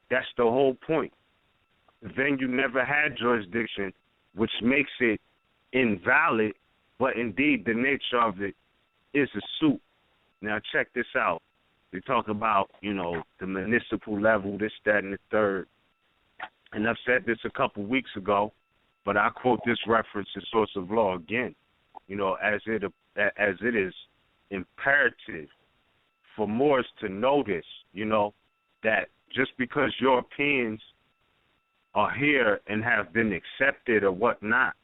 That's the whole point. The venue never had jurisdiction, which makes it invalid, but indeed the nature of it is a suit. Now check this out. We talk about, the municipal level, this, that, and the third. And I've said this a couple weeks ago, but I quote this reference in Source of Law again, as it is imperative for Moors to notice, that just because Europeans are here and have been accepted or whatnot,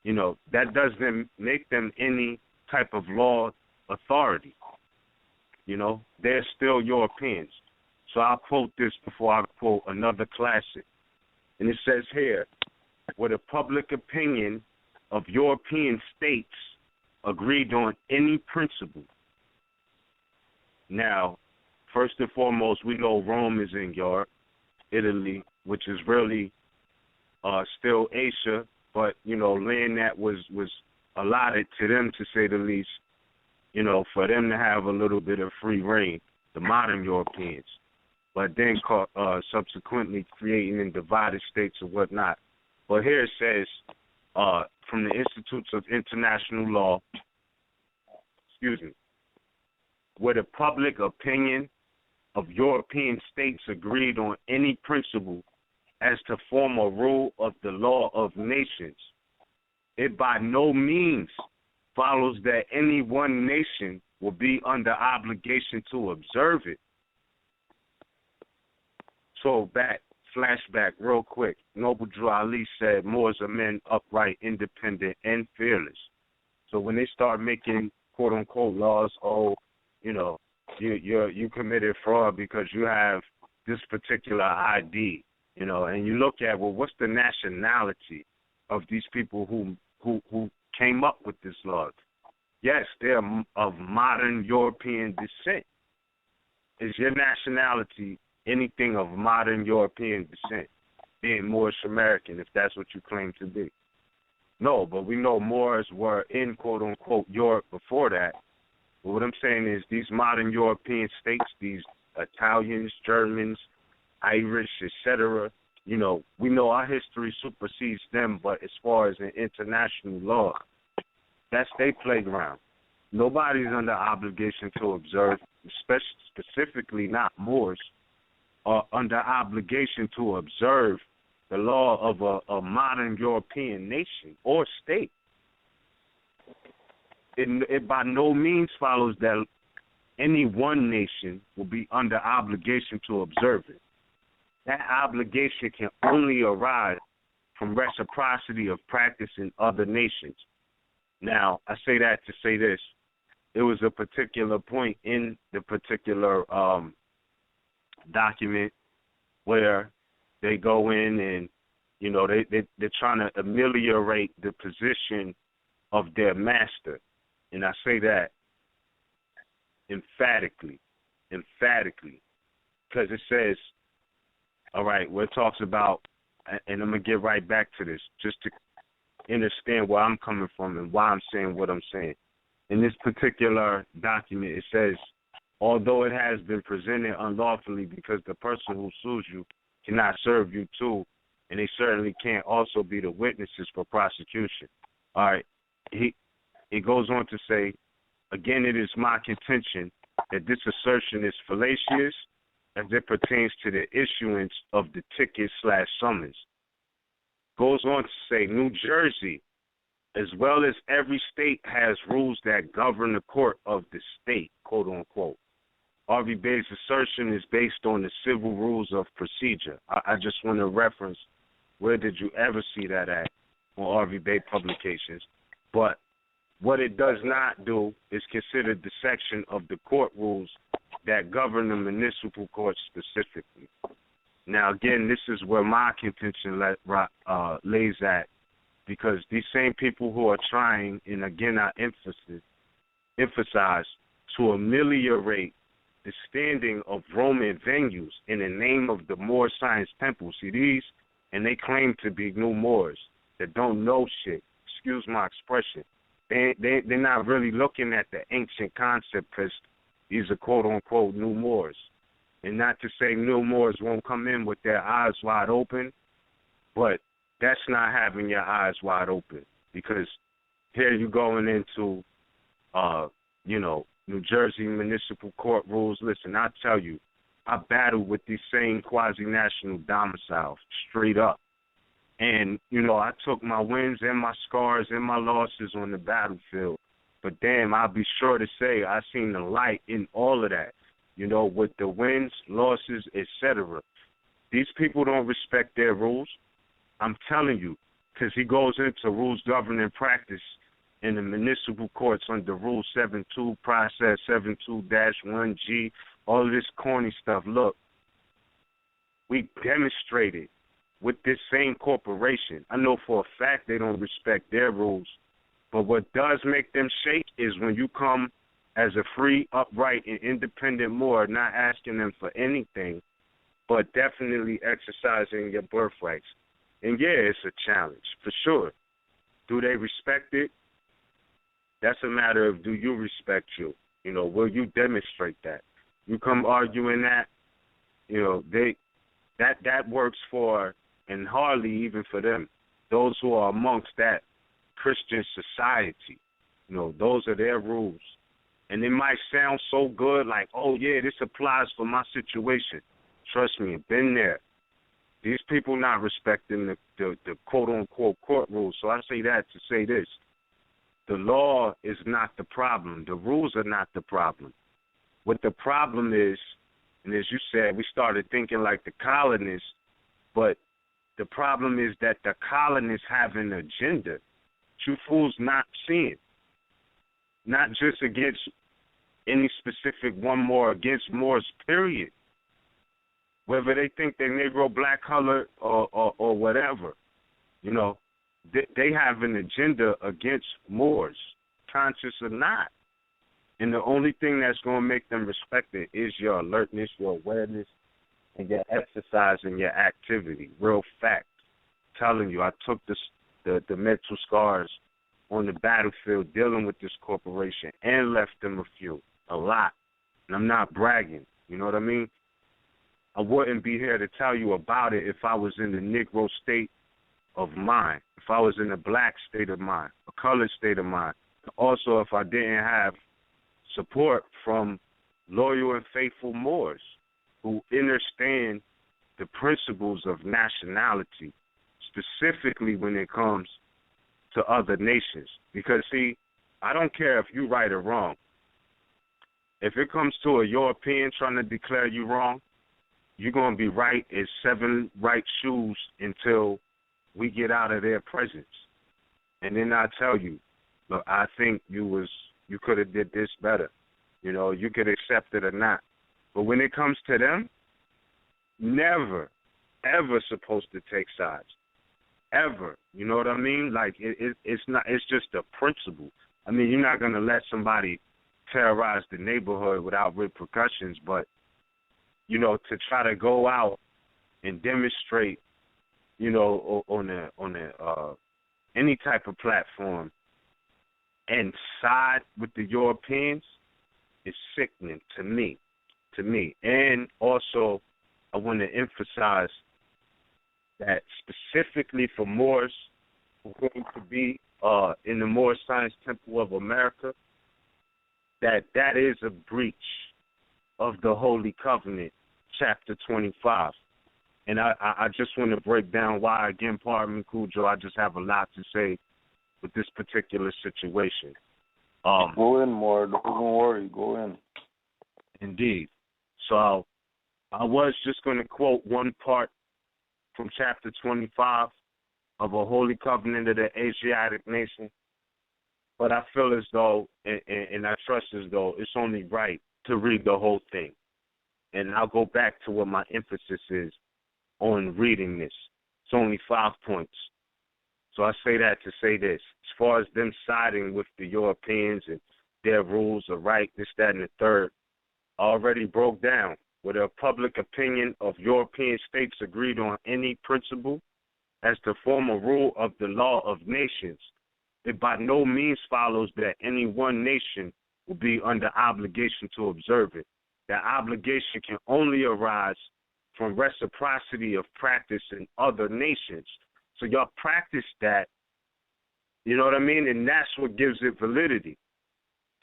that doesn't make them any type of law authority. They're still Europeans. So I'll quote this before I quote another classic. And it says here, where the public opinion of European states agreed on any principle. Now, first and foremost, we know Rome is in Europe, Italy, which is really still Asia, but, land that was allotted to them, to say the least, for them to have a little bit of free reign, the modern Europeans, but then subsequently creating in divided states or whatnot. But here it says, from the Institutes of International Law, where the public opinion of European states agreed on any principle as to form a rule of the law of nations, it by no means follows that any one nation will be under obligation to observe it. So flashback real quick. Noble Drew Ali said, Moors are men upright, independent, and fearless. So when they start making quote-unquote laws, you committed fraud because you have this particular ID, and you look at, well, what's the nationality of these people who came up with this law? Yes, they're of modern European descent. Is your nationality anything of modern European descent, being Moorish American, if that's what you claim to be? No, but we know Moors were in quote-unquote Europe before that. But what I'm saying is these modern European states, these Italians, Germans, Irish, etc., we know our history supersedes them, but as far as an international law, that's their playground. Nobody's under obligation to observe, specifically not Moors, are under obligation to observe the law of a modern European nation or state. It by no means follows that any one nation will be under obligation to observe it. That obligation can only arise from reciprocity of practice in other nations. Now, I say that to say this. There was a particular point in the particular document where they go in and, they're trying to ameliorate the position of their master. And I say that emphatically, because it says, all right, where it talks about, and I'm going to get right back to this, just to understand where I'm coming from and why I'm saying what I'm saying. In this particular document, it says, although it has been presented unlawfully because the person who sues you cannot serve you too, and they certainly can't also be the witnesses for prosecution. All right, it goes on to say, again, it is my contention that this assertion is fallacious as it pertains to the issuance of the ticket/summons. Goes on to say, New Jersey as well as every state has rules that govern the court of the state, quote unquote. Harvey Bay's assertion is based on the civil rules of procedure. I just want to reference, where did you ever see that at on Harvey Bay Publications? But what it does not do is consider the section of the court rules that govern the municipal courts specifically. Now, again, this is where my contention lays at, because these same people who are trying, and again I emphasize, to ameliorate the standing of Roman venues in the name of the Moorish Science Temple. See, these, and they claim to be new Moors that don't know shit. Excuse my expression. They're not really looking at the ancient concept, because these are quote-unquote new Moors. And not to say new Moors won't come in with their eyes wide open, but that's not having your eyes wide open, because here you're going into, New Jersey municipal court rules. Listen, I tell you, I battled with these same quasi-national domiciles straight up. And, I took my wins and my scars and my losses on the battlefield. But damn, I'll be sure to say I seen the light in all of that, with the wins, losses, etc. These people don't respect their rules. I'm telling you, because he goes into rules governing practice in the municipal courts under Rule 7.2, Process 7.2-1G, all of this corny stuff. Look, we demonstrated with this same corporation. I know for a fact they don't respect their rules, but what does make them shake is when you come as a free, upright, and independent Moor, not asking them for anything, but definitely exercising your birthrights. And yeah, it's a challenge, for sure. Do they respect it? That's a matter of, do you respect you? Will you demonstrate that? You come arguing that, that works for, and hardly even for them, those who are amongst that Christian society. Those are their rules. And it might sound so good, like, oh yeah, this applies for my situation. Trust me, I've been there. These people not respecting the quote-unquote court rules. So I say that to say this. The law is not the problem. The rules are not the problem. What the problem is, and as you said, we started thinking like the colonists, but the problem is that the colonists have an agenda. You fools not seeing. Not just against any specific one Moor, against Moors, period. Whether they think they're Negro, black, color, or whatever, they have an agenda against Moors, conscious or not. And the only thing that's going to make them respect it is your alertness, your awareness, and your exercise and your activity. Real fact. I'm telling you, I took the mental scars on the battlefield dealing with this corporation and left them a lot. And I'm not bragging. You know what I mean? I wouldn't be here to tell you about it if I was in the Negro state of mind, if I was in a black state of mind, a colored state of mind. Also, if I didn't have support from loyal and faithful Moors who understand the principles of nationality, specifically when it comes to other nations. Because, see, I don't care if you're right or wrong. If it comes to a European trying to declare you wrong, you're going to be right as 7 right shoes until we get out of their presence. And then I tell you, look, I think you could have did this better. You could accept it or not. But when it comes to them, never, ever supposed to take sides. Ever. You know what I mean? Like, it's just a principle. I mean, you're not going to let somebody terrorize the neighborhood without repercussions, but, to try to go out and demonstrate, on any type of platform and side with the Europeans is sickening to me. And also, I want to emphasize that specifically for Moors who are going to be in the Moorish Science Temple of America, that is a breach of the Holy Covenant, Chapter 25. And I just want to break down why, again, pardon me, Cujo, I just have a lot to say. with this particular situation. Go in more. Don't worry. Go in. Indeed. So I was just going to quote one part from chapter 25 of a holy covenant of the Asiatic nation. But I feel as though, and I trust as though, it's only right to read the whole thing. And I'll go back to what my emphasis is on reading this. It's only 5 points. So I say that to say this. As far as them siding with the Europeans and their rules are right, this, that, and the third, I already broke down whether a public opinion of European states agreed on any principle as the formal rule of the law of nations. It by no means follows that any one nation will be under obligation to observe it. That obligation can only arise from reciprocity of practice in other nations. So y'all practice that, you know what I mean? And that's what gives it validity.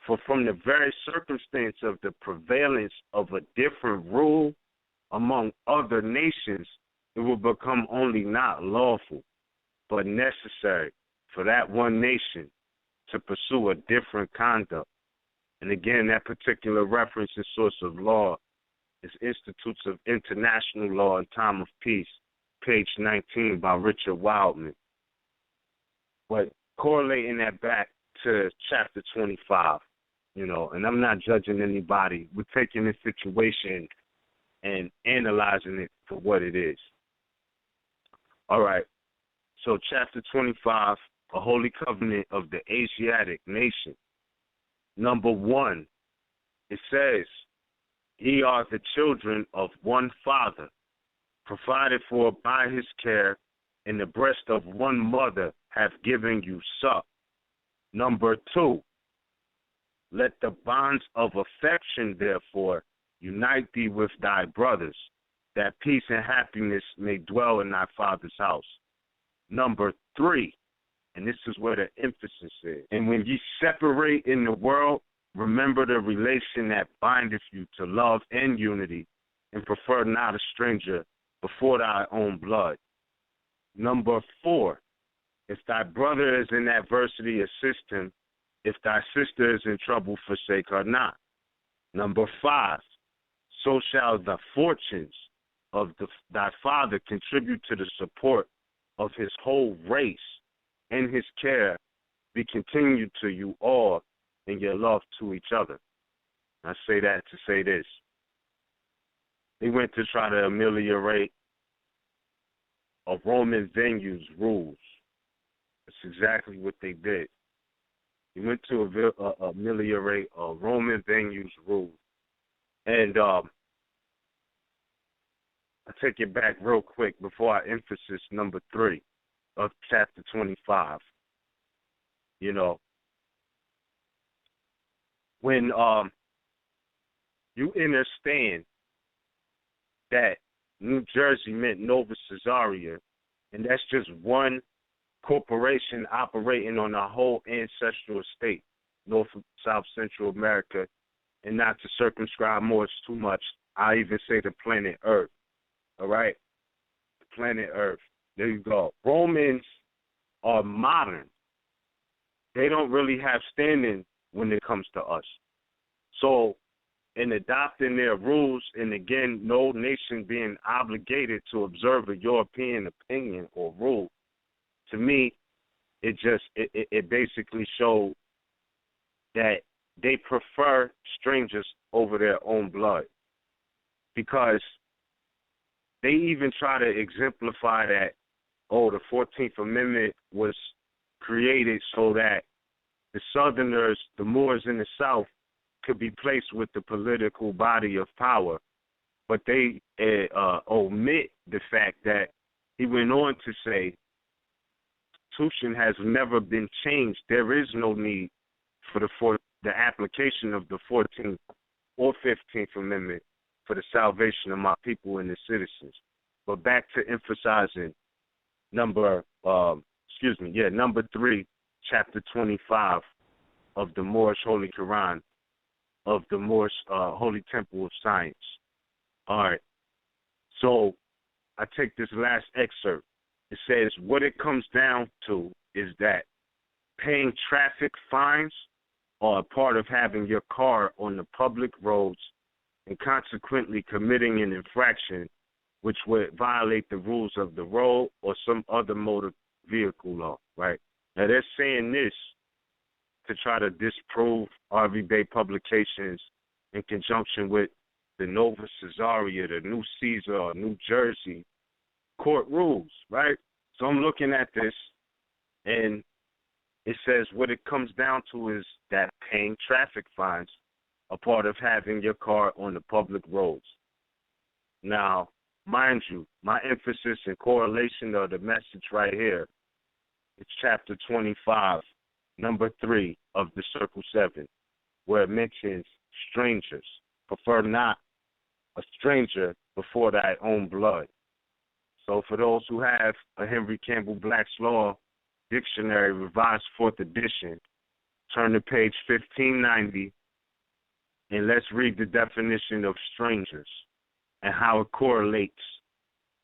For from the very circumstance of the prevalence of a different rule among other nations, it will become only not lawful, but necessary for that one nation to pursue a different conduct. And again, that particular reference and source of law is Institutes of International Law in Time of Peace, page 19 by Richard Wildman. But correlating that back to chapter 25, and I'm not judging anybody. We're taking this situation and analyzing it for what it is. All right. So chapter 25, a holy covenant of the Asiatic nation. Number 1, it says, ye are the children of one father, provided for by his care, in the breast of one mother have given you suck. Number 2, let the bonds of affection, therefore, unite thee with thy brothers, that peace and happiness may dwell in thy father's house. Number 3, and this is where the emphasis is, and when ye separate in the world, remember the relation that bindeth you to love and unity, and prefer not a stranger before thy own blood. Number 4, if thy brother is in adversity, assist him. If thy sister is in trouble, forsake her not. Number 5, so shall the fortunes of thy father contribute to the support of his whole race, and his care be continued to you all in your love to each other. I say that to say this. They went to try to ameliorate a Roman venue's rules. That's exactly what they did. He went to ameliorate a Roman venue's rules. And I take it back real quick before I emphasis number 3 of chapter 25. When you understand that New Jersey meant Nova Caesarea, and that's just one corporation operating on the whole ancestral estate, North and South Central America, and not to circumscribe Moors too much, I even say the planet Earth. All right? The planet Earth. There you go. Romans are modern. They don't really have standing when it comes to us. So, in adopting their rules, and again, no nation being obligated to observe a European opinion or rule, to me, it basically showed that they prefer strangers over their own blood, because they even try to exemplify that, the 14th Amendment was created so that the Southerners, the Moors in the South, could be placed with the political body of power. But they omit the fact that he went on to say, the Constitution has never been changed. There is no need for the application of the 14th or 15th Amendment for the salvation of my people and the citizens. But back to emphasizing number 3, chapter 25 of the Moorish Holy Quran, of the Moorish Holy Temple of Science. All right. So I take this last excerpt. It says, what it comes down to is that paying traffic fines are a part of having your car on the public roads and consequently committing an infraction which would violate the rules of the road or some other motor vehicle law, right? Now, they're saying this to try to disprove RV Bay Publications in conjunction with the Nova Caesaria, the New Caesar, or New Jersey court rules, right? So I'm looking at this, and it says what it comes down to is that paying traffic fines are part of having your car on the public roads. Now, mind you, my emphasis and correlation of the message right here is chapter 25, number 3 of the Circle 7, where it mentions strangers. Prefer not a stranger before thy own blood. So for those who have a Henry Campbell Black's Law Dictionary, revised 4th edition, turn to page 1590, and let's read the definition of strangers and how it correlates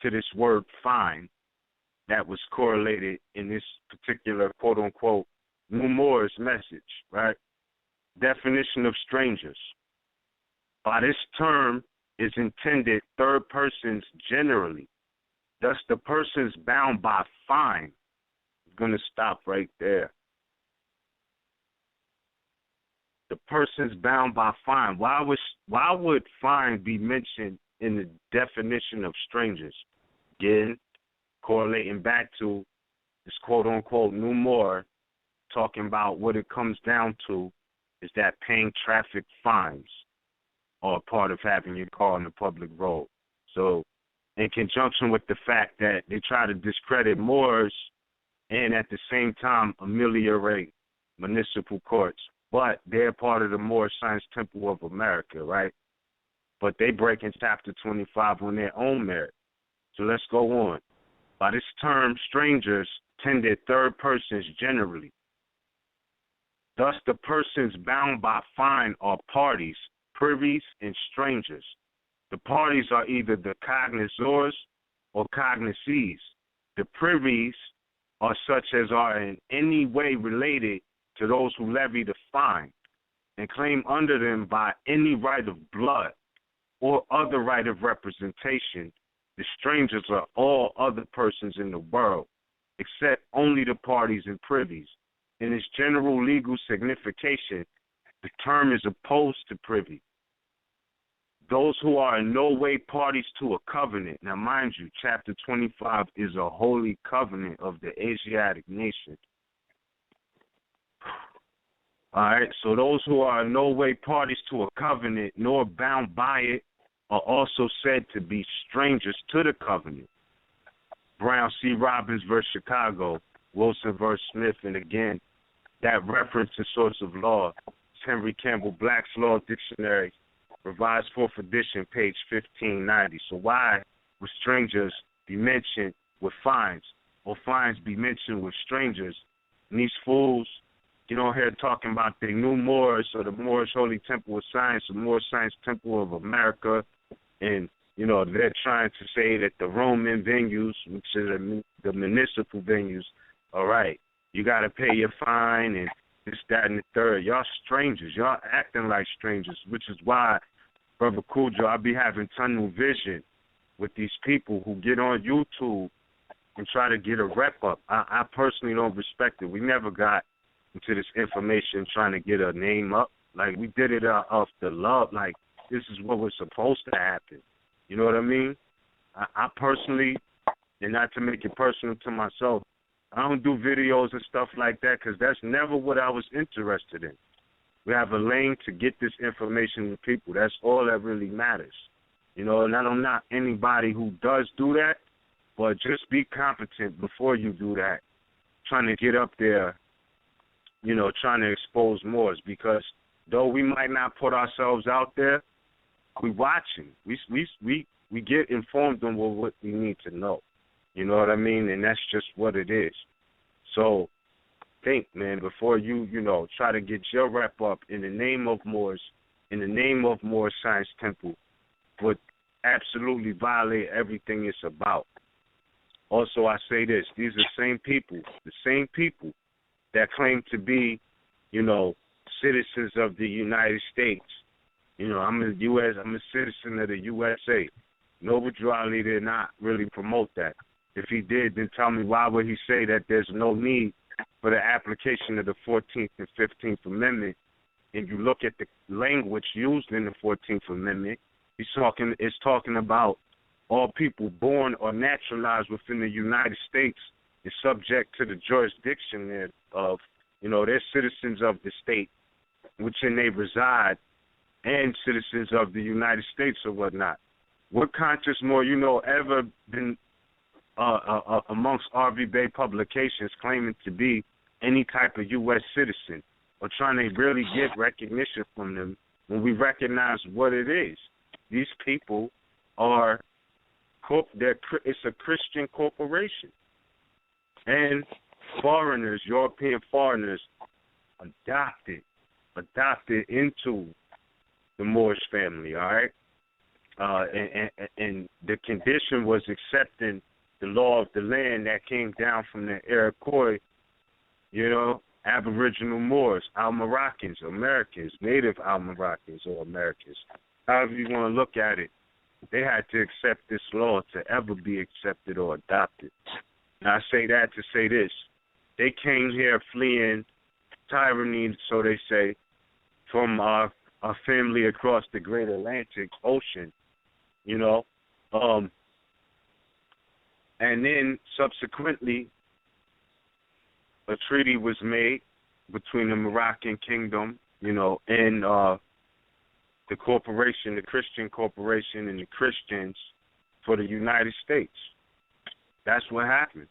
to this word fine that was correlated in this particular quote-unquote New Moorish message, right? Definition of strangers. By this term is intended third persons generally. Thus, the persons bound by fine. I'm going to stop right there. The persons bound by fine. Why would fine be mentioned in the definition of strangers? Again, correlating back to this quote-unquote New Moor, talking about what it comes down to is that paying traffic fines are a part of having your car on the public road. So in conjunction with the fact that they try to discredit Moors and at the same time ameliorate municipal courts, but they're part of the Moorish Science Temple of America, right? But they break in chapter 25 on their own merit. So let's go on. By this term, strangers tended third persons generally. Thus, the persons bound by fine are parties, privies, and strangers. The parties are either the cognizors or cognizees. The privies are such as are in any way related to those who levy the fine and claim under them by any right of blood or other right of representation. The strangers are all other persons in the world, except only the parties and privies. In its general legal signification, the term is opposed to privy. Those who are in no way parties to a covenant. Now, mind you, chapter 25 is a holy covenant of the Asiatic nation. All right, so those who are in no way parties to a covenant nor bound by it are also said to be strangers to the covenant. Brown C. Robbins versus Chicago, Wilson versus Smith, and again, that reference to source of law is Henry Campbell Black's Law Dictionary, revised 4th edition, page 1590. So why would strangers be mentioned with fines, or fines be mentioned with strangers? And these fools get on here talking about the New Moors or the Moorish Holy Temple of Science, the Moorish Science Temple of America, and you know they're trying to say that the Roman venues, which are the municipal venues, all right, you got to pay your fine and this, that, and the third. Y'all strangers. Y'all acting like strangers, which is why, Brother Cujo, I be having tunnel vision with these people who get on YouTube and try to get a rep up. I personally don't respect it. We never got into this information trying to get a name up. Like, we did it off the love. Like, this is what was supposed to happen. You know what I mean? I personally, and not to make it personal to myself, I don't do videos and stuff like that because that's never what I was interested in. We have a lane to get this information to people. That's all that really matters. You know, and I don't knock anybody who does do that, but just be competent before you do that, trying to get up there, you know, trying to expose Moors, because though we might not put ourselves out there, we watching. We get informed on what we need to know. You know what I mean? And that's just what it is. So think, man, before you know, try to get your rep up in the name of Moors, in the name of Moorish Science Temple, would absolutely violate everything it's about. Also, I say this, these are the same people that claim to be, you know, citizens of the United States. You know, I'm a citizen of the USA. Noble Drew Ali did not really promote that. If he did, then tell me why would he say that there's no need for the application of the 14th and 15th Amendment? And you look at the language used in the 14th Amendment, it's talking about all people born or naturalized within the United States is subject to the jurisdiction of, you know, they're citizens of the state within they reside and citizens of the United States or whatnot. What conscious more, you know, ever been amongst RV Bay publications claiming to be any type of U.S. citizen or trying to really get recognition from them when we recognize what it is? These people are, it's a Christian corporation. And foreigners, European foreigners, adopted into the Moorish family, all right? And the condition was accepting the law of the land that came down from the Iroquois, you know, Aboriginal Moors, Al-Moroccans, Americans, Native Al-Moroccans or Americans, however you want to look at it. They had to accept this law to ever be accepted or adopted. Now, I say that to say this. They came here fleeing tyranny, so they say, from our family across the great Atlantic Ocean, you know. And then subsequently, a treaty was made between the Moroccan kingdom, you know, and the corporation, the Christian corporation, and the Christians for the United States. That's what happened.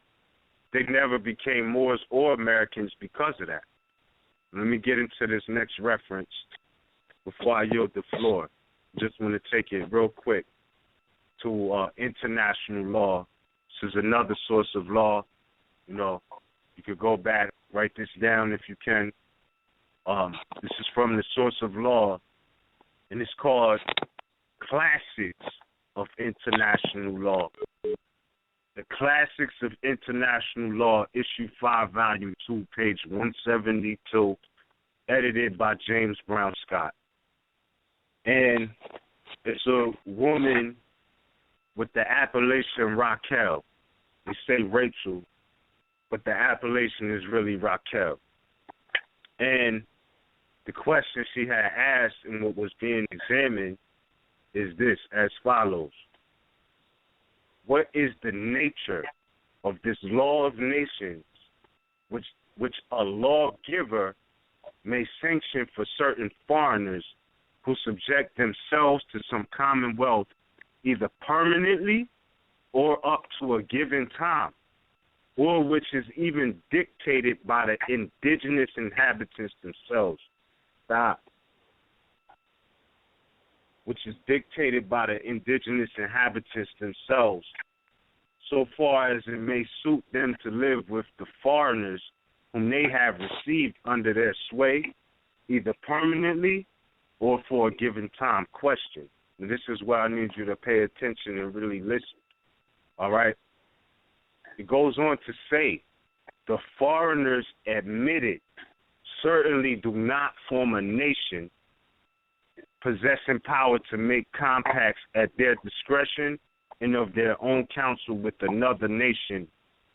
They never became Moors or Americans because of that. Let me get into this next reference before I yield the floor. Just want to take it real quick to international law. This is another source of law. You know, you could go back, write this down if you can. This is from the source of law, and it's called Classics of International Law. The Classics of International Law, Issue 5, Volume 2, page 172, edited by James Brown Scott. And it's a woman with the appellation Raquel. They say Rachel, but the appellation is really Raquel. And the question she had asked and what was being examined is this, as follows. What is the nature of this law of nations which a lawgiver may sanction for certain foreigners who subject themselves to some commonwealth either permanently or up to a given time, or which is even dictated by the indigenous inhabitants themselves? Stop. Which is dictated by the indigenous inhabitants themselves, so far as it may suit them to live with the foreigners whom they have received under their sway, either permanently or for a given time. Question. And this is where I need you to pay attention and really listen. All right? It goes on to say, the foreigners admitted certainly do not form a nation possessing power to make compacts at their discretion and of their own counsel with another nation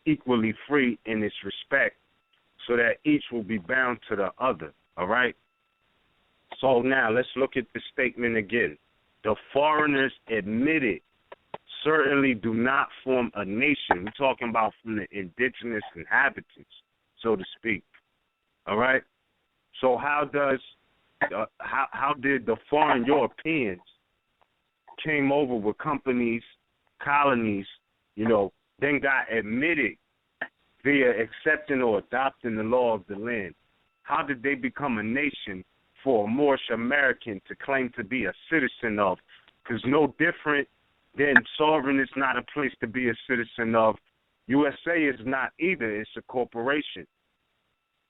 equally free in its respect, so that each will be bound to the other. All right? So now let's look at the statement again. The foreigners admitted certainly do not form a nation. We're talking about from the indigenous inhabitants, so to speak. All right? So how did the foreign Europeans came over with companies, colonies, you know, then got admitted via accepting or adopting the law of the land? How did they become a nation for a Moorish American to claim to be a citizen of? Because no different than sovereign is not a place to be a citizen of. USA is not either. It's a corporation.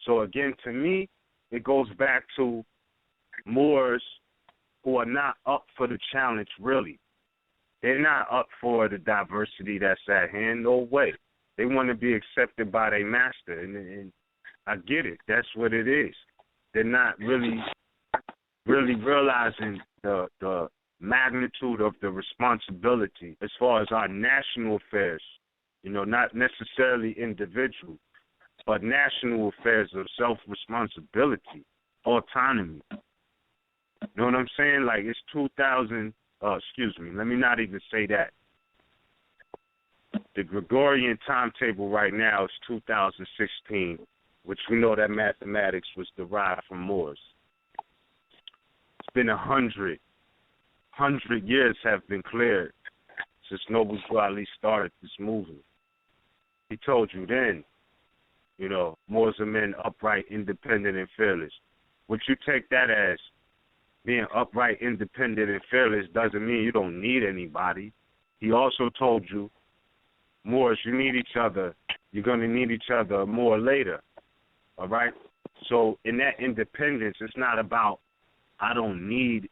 So again, to me, it goes back to Moors who are not up for the challenge, really. They're not up for the diversity that's at hand. No way. They want to be accepted by their master. And I get it. That's what it is. They're not really realizing the magnitude of the responsibility as far as our national affairs, not necessarily individual, but national affairs of self-responsibility, autonomy. You know what I'm saying? Like, it's 2000, let me not even say that. The Gregorian timetable right now is 2016, which we know that mathematics was derived from Moors. It's been 100 years have been cleared since Noble Drew Ali started this movement. He told you then, Moors are men upright, independent, and fearless. What you take that as being upright, independent, and fearless doesn't mean you don't need anybody. He also told you, Moors, you need each other. You're going to need each other more later. All right? So in that independence, it's not about I don't need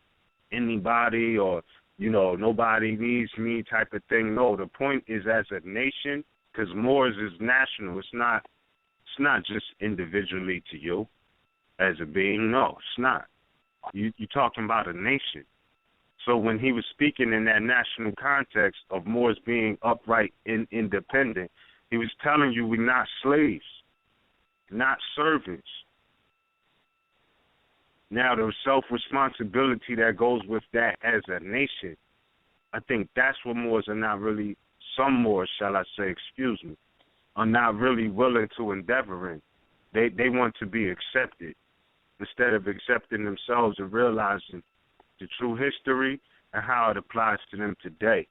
anybody or, nobody needs me type of thing. No, the point is as a nation, because Moors is national. It's not just individually to you as a being. No, it's not. You're talking about a nation. So when he was speaking in that national context of Moors being upright and independent, he was telling you we're not slaves, not servants. Now, the self-responsibility that goes with that as a nation, I think that's what Moors are not really, some Moors, shall I say, are not really willing to endeavor in. They want to be accepted instead of accepting themselves and realizing the true history and how it applies to them today.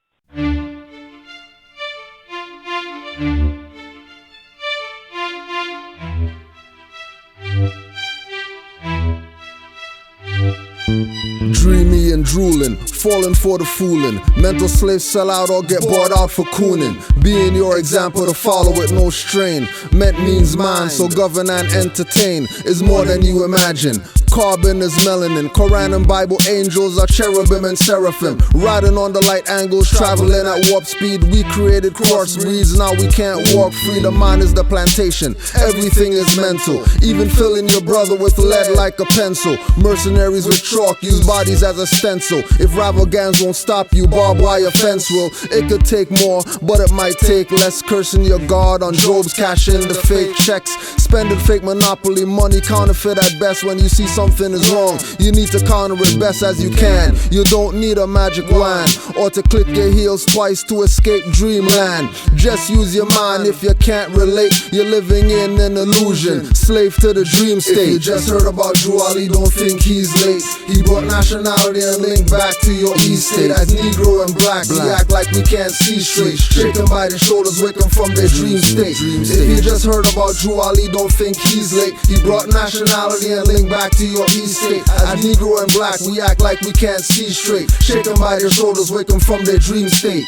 Dreamy and drooling, falling for the fooling. Mental slaves sell out or get bought out for cooning. Being your example to follow with no strain. Meant means mind, so govern and entertain is more than you imagine. Carbon is melanin, Quran and Bible angels are cherubim and seraphim. Riding on the light angles, traveling at warp speed. We created crossbreeds, now we can't walk free. The mind is the plantation, everything is mental. Even filling your brother with lead like a pencil. Mercenaries with chalk use bodies as a stencil. If rival gangs won't stop you, barbed wire fence will. It could take more, but it might take less. Cursing your God on Job's, cash in the fake checks. Spending fake monopoly money, counterfeit at best. When you see something is wrong, you need to counter it best as you can. You don't need a magic wand or to click your heels twice to escape dreamland. Just use your mind. If you can't relate, you're living in an illusion, slave to the dream state. If you just heard about Drew Ali, don't think he's late. He brought nationality and link back to your East state. As Negro and black, we act like we can't see straight. Shaken by the shoulders, waking from their dream state. If you just heard about Drew Ali, don't think he's late. He brought nationality and link back to your East state. As Negro and black, we act like we can't see straight. Shaken by their shoulders, waking from their dream state.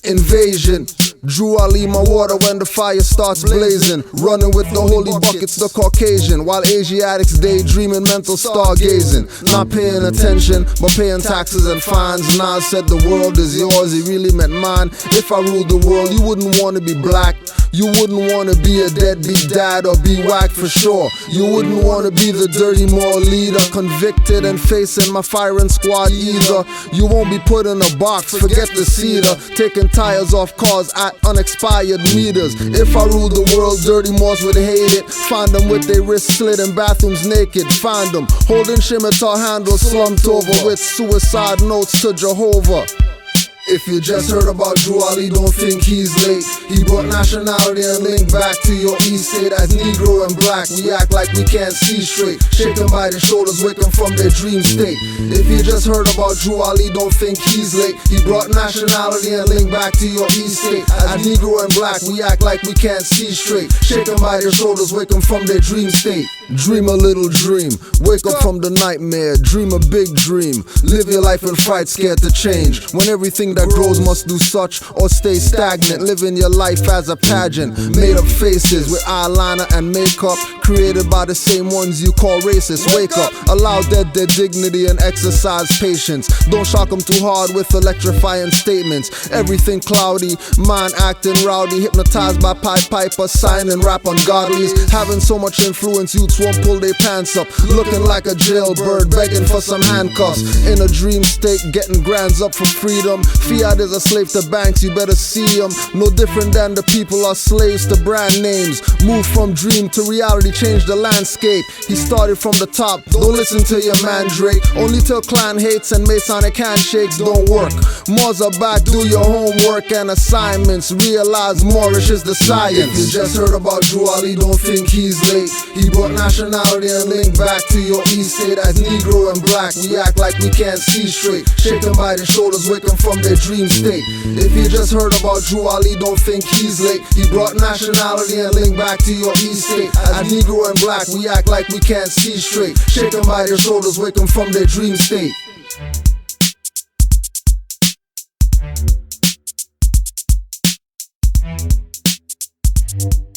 Invasion. Drew Ali, my water when the fire starts blazing. Running with the holy buckets, the Caucasian. While Asiatics daydreaming, mental stargazing. Not paying attention, but paying taxes and fines. Nas said the world is yours, he really meant mine. If I ruled the world, you wouldn't want to be black. You wouldn't want to be a deadbeat dad or be whacked for sure. You wouldn't want to be the dirty Moor leader, convicted and facing my firing squad either. You won't be put in a box, forget the cedar. Taking tires off cars at unexpired meters. If I ruled the world, dirty Moors would hate it. Find them with their wrists slit in bathrooms naked. Find them holding scimitar handles slumped over with suicide notes to Jehovah. If you just heard about Drew Ali, don't think he's late. He brought nationality and link back to your East state. As Negro and black, we act like we can't see straight. Shaken by the shoulders, waking from their dream state. If you just heard about Drew Ali, don't think he's late. He brought nationality and link back to your East state. As Negro and black, we act like we can't see straight. Shaken by their shoulders, waking from their dream state. Dream a little dream, wake up from the nightmare, dream a big dream. Live your life in fright, scared to change. When everything that grows must do such or stay stagnant. Living your life as a pageant, made up faces with eyeliner and makeup, created by the same ones you call racist. Wake up, allow their dignity and exercise patience. Don't shock them too hard with electrifying statements. Everything cloudy, mind acting rowdy, hypnotized by Pied Piper, signing rap ungodlies. Having so much influence, youths won't pull their pants up, looking like a jailbird, begging for some handcuffs. In a dream state, getting grands up for freedom. Fiat is a slave to banks, you better see them. No different than the people are slaves to brand names. Move from dream to reality, change the landscape. He started from the top, don't listen to your man Drake. Only till clan hates and Masonic handshakes don't work. Moors are back, do your homework and assignments. Realize Moorish is the science. If you just heard about Drew Ali, don't think he's late. He brought nationality and link back to your east state. As Negro and black, we act like we can't see straight. Shaken by the shoulders, waking from their dream state. If you just heard about Drew Ali, don't think he's late. He brought nationality and link back to your east state. As Negro and black, we act like we can't see straight. Shaken by their shoulders, waking from their dream state. Thank you.